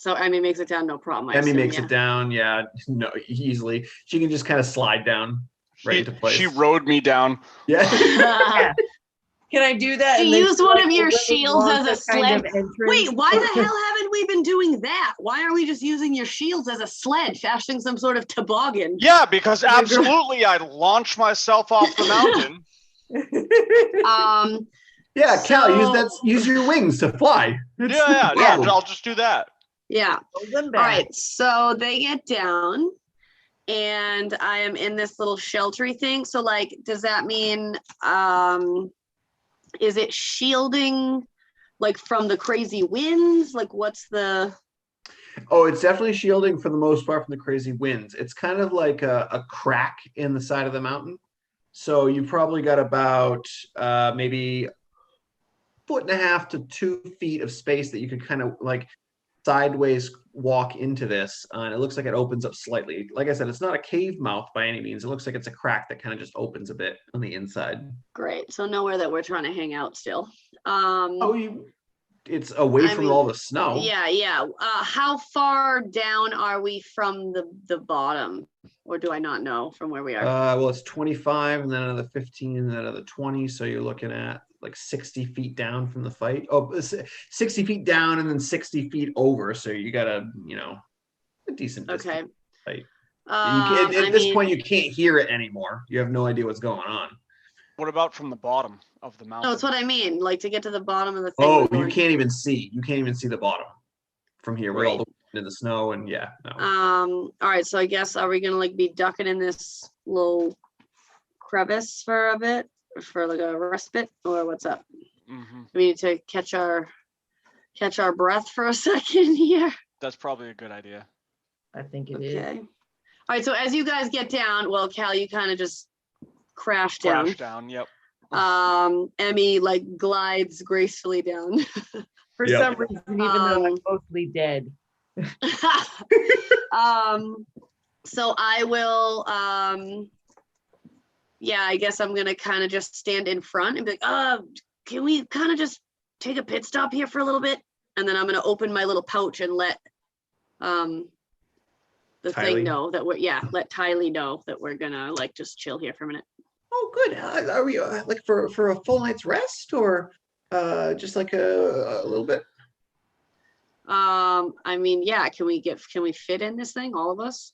So Emmy makes it down, no problem. I Emmy assume, makes yeah. it down, yeah, no, easily. She can just kind of slide down right into place. She rode me down. Yeah. Yeah. Can I do that? She and then used she, one like, of your opens shields as a Wonka kind sled. of entrance? Wait, why the hell haven't we been doing that? Why are we just using your shields as a sled, fashioning some sort of toboggan? Yeah, because absolutely, I launched myself off the mountain. Yeah, Cal, So- use your wings to fly. Yeah, I'll just do that. Yeah. Hold them All back. right. So they get down, and I am in this little sheltery thing. So, like, does that mean, is it shielding, like, from the crazy winds? Like, what's the? Oh, it's definitely shielding for the most part from the crazy winds. It's kind of like a crack in the side of the mountain. So you probably got about maybe 1.5 to 2 feet of space that you could kind of like sideways walk into this. And it looks like it opens up slightly. Like I said, it's not a cave mouth by any means. It looks like it's a crack that kind of just opens a bit on the inside. Great. So nowhere that we're trying to hang out still. It's away I from mean, all the snow. Yeah. How far down are we from the bottom? Or do I not know from where we are? Well, it's 25 and then another 15 and then another 20. So you're looking at like 60 feet down from the fight. Oh, 60 feet down and then 60 feet over. So you got a decent distance. Okay. Fight. At this point, you mean, can't hear it anymore. You have no idea what's going on. What about from the bottom of the mountain? no, that's what I mean. Like to get to the bottom of the thing. Oh, we're you going- can't even see. You can't even see the bottom from here. We're all Right. in the snow and yeah. No. All right, so I guess are we gonna like be ducking in this little crevice for a bit, for like a respite, or what's up? Mhm. We need to catch our breath for a second here. That's probably a good idea. I think it is. Okay. All right, so as you guys get down, well, Cal, you kind of just crash down. Crash down. Yep. Emmy like glides gracefully down. For Yep. some reason, even though I'm mostly dead. So I will yeah, I guess I'm gonna kind of just stand in front and be like, can we kind of just take a pit stop here for a little bit? And then I'm gonna open my little pouch and let the thing Tylee. know that let Tylee know that we're gonna like just chill here for a minute. Oh, good. Are we like for a full night's rest or just like a little bit? I mean, yeah, can we fit in this thing, all of us?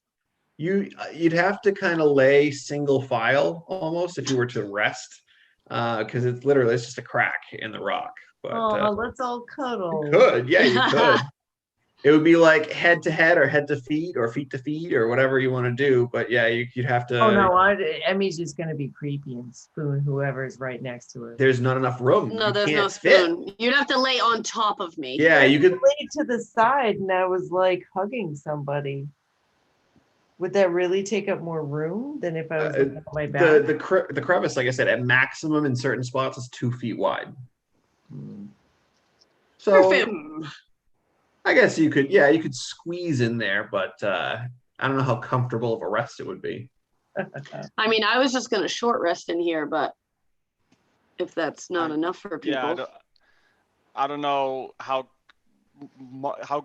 You'd have to kind of lay single file almost if you were to rest, because it's just a crack in the rock. But Oh, let's all cuddle. you could, yeah, you could. It would be like head to head or head to feet or feet to feet or whatever you want to do. But yeah, you'd have to. Oh no, Emmy's just gonna be creepy and spoon whoever's right next to her. There's not enough room. No, You there's no can't fit. spoon. You'd have to lay on top of me. Yeah, you could. Laid to the side, and I was like hugging somebody. Would that really take up more room than if I was laying on my back? The crevice, like I said, at maximum in certain spots is 2 feet wide. So Perfect. I guess you could squeeze in there, but I don't know how comfortable of a rest it would be. I mean, I was just gonna short rest in here, but if that's not enough for people. Yeah. I don't know how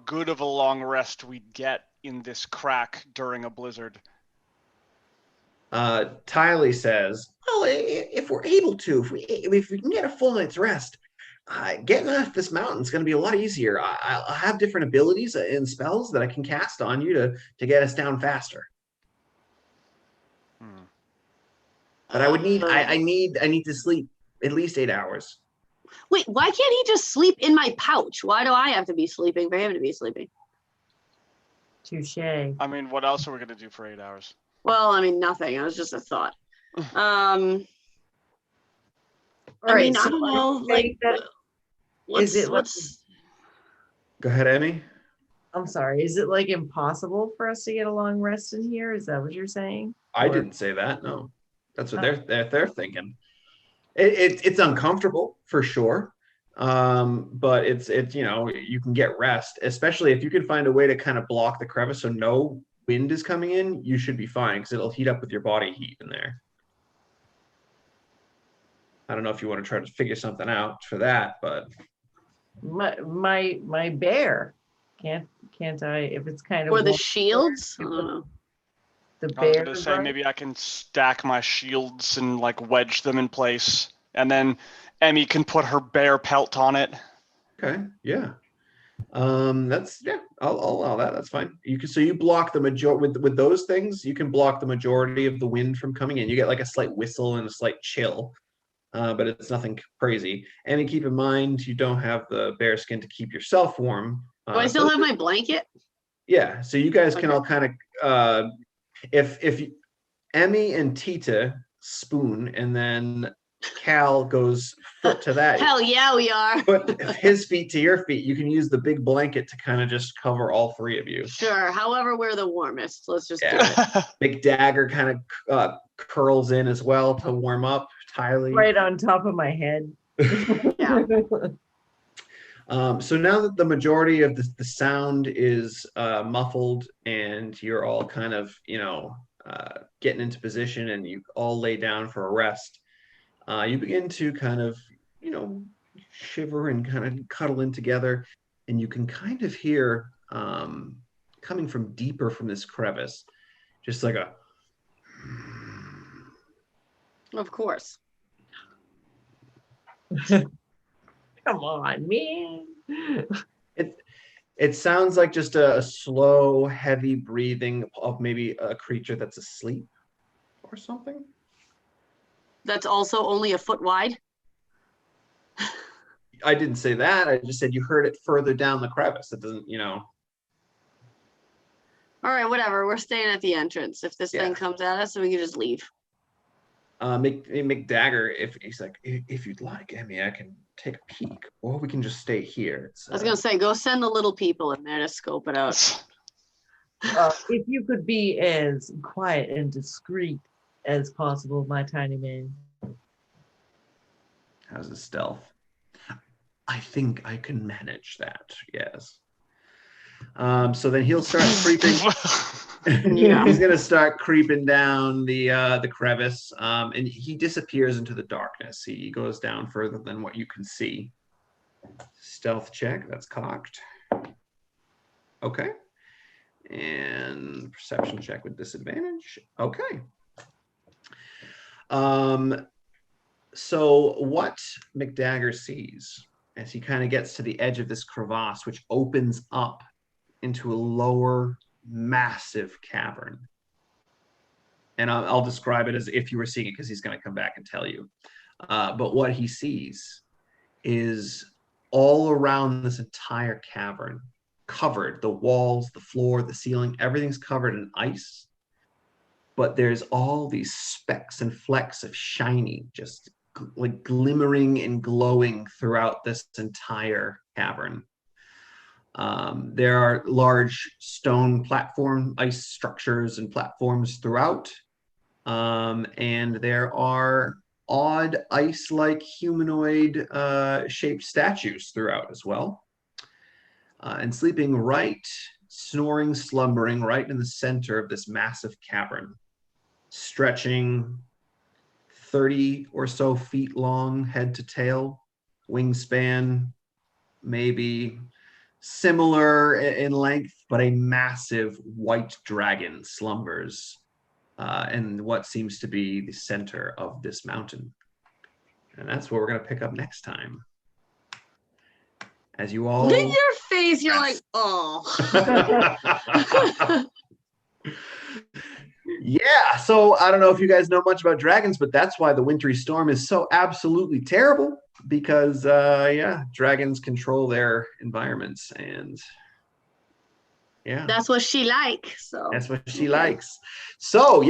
good of a long rest we'd get in this crack during a blizzard. Tylee says, "Well, if we're able to, if we can get a full night's rest, getting off this mountain is going to be a lot easier. I'll have different abilities and spells that I can cast on you to get us down faster. But I would need I need to sleep at least 8 hours. Wait, why can't he just sleep in my pouch? Why do I have to be sleeping for him to be sleeping? Touche. I mean, what else are we gonna do for 8 hours? Well, I mean, nothing. It was just a thought. All I right, mean, I so don't know. I Like, think that- what's Go ahead, Emmy. I'm sorry. Is it like impossible for us to get a long rest in here? Is that what you're saying? I Or- didn't say that. No, that's what they're thinking. It's uncomfortable for sure, but it's you can get rest, especially if you can find a way to kind of block the crevice so no wind is coming in. You should be fine because it'll heat up with your body heat in there. I don't know if you want to try to figure something out for that, but My bear. Can't I? If it's kind of Or the warm, shields? I don't know. the I was bear. gonna say maybe I can stack my shields and like wedge them in place, and then Emmy can put her bear pelt on it. Okay, yeah. That's yeah. I'll allow that. That's fine. You can so you block the majority with those things. You can block the majority of the wind from coming in. You get like a slight whistle and a slight chill, but it's nothing crazy. And keep in mind you don't have the bear skin to keep yourself warm. Do I still have my blanket? Yeah. So you guys can Okay. all kind of if Emmy and Tita spoon, and then Cal goes foot to that. Hell yeah, we are. Put his feet to your feet. You can use the big blanket to kind of just cover all three of you. Sure. However, we're the warmest. Let's just do Yeah. it. Big Dagger kind of curls in as well to warm up. Tylee. Right on top of my head. Yeah. So now that the majority of the sound is muffled and you're all kind of, getting into position and you all lay down for a rest, you begin to kind of, shiver and kind of cuddle in together. And you can kind of hear coming from deeper from this crevice, just like a. Of course. Come on, man. It sounds like just a slow, heavy breathing of maybe a creature that's asleep or something. That's also only a foot wide. I didn't say that. I just said you heard it further down the crevice. It doesn't, All right, whatever. We're staying at the entrance. If this thing comes at us, then we can just leave. Make Dagger, if he's like, if you'd like, Emmy, I can take a peek, or we can just stay here. I was gonna say, go send the little people in there to scope it out. If you could be as quiet and discreet as possible, my tiny man. How's his stealth? I think I can manage that. Yes. So then he'll start creeping. Yeah. He's gonna start creeping down the crevice, and he disappears into the darkness. He goes down further than what you can see. Stealth check. That's cocked. Okay. And perception check with disadvantage. Okay. So what McDagger sees as he kind of gets to the edge of this crevasse, which opens up into a lower, massive cavern. And I'll describe it as if you were seeing it, because he's going to come back and tell you. But what he sees is all around this entire cavern, covered, the walls, the floor, the ceiling, everything's covered in ice. But there's all these specks and flecks of shiny, just like glimmering and glowing throughout this entire cavern. There are large stone platform, ice structures and platforms throughout. And there are odd ice-like humanoid shaped statues throughout as well. And sleeping snoring, slumbering right in the center of this massive cavern, stretching 30 or so feet long, head to tail, wingspan, maybe similar in length, but a massive white dragon slumbers in what seems to be the center of this mountain. And that's what we're going to pick up next time. As you all... Look at your face. You're like, oh. Yeah, so I don't know if you guys know much about dragons, but that's why the wintry storm is so absolutely terrible, because dragons control their environments, and that's what she likes. So that's what she likes. So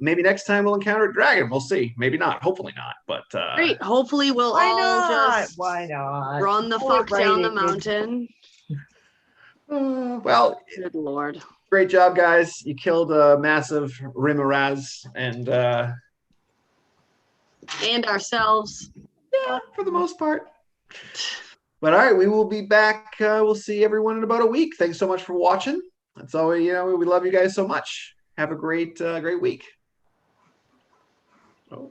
maybe next time we'll encounter a dragon. We'll see. Maybe not. Hopefully not. But great. Hopefully we'll just why not run the fuck down the mountain. Well, good Lord. Great job, guys. You killed a massive Rimaraz and ourselves. Yeah, for the most part. But all right, we will be back. We'll see everyone in about a week. Thanks so much for watching. That's all we love you guys so much. Have a great week. Oh.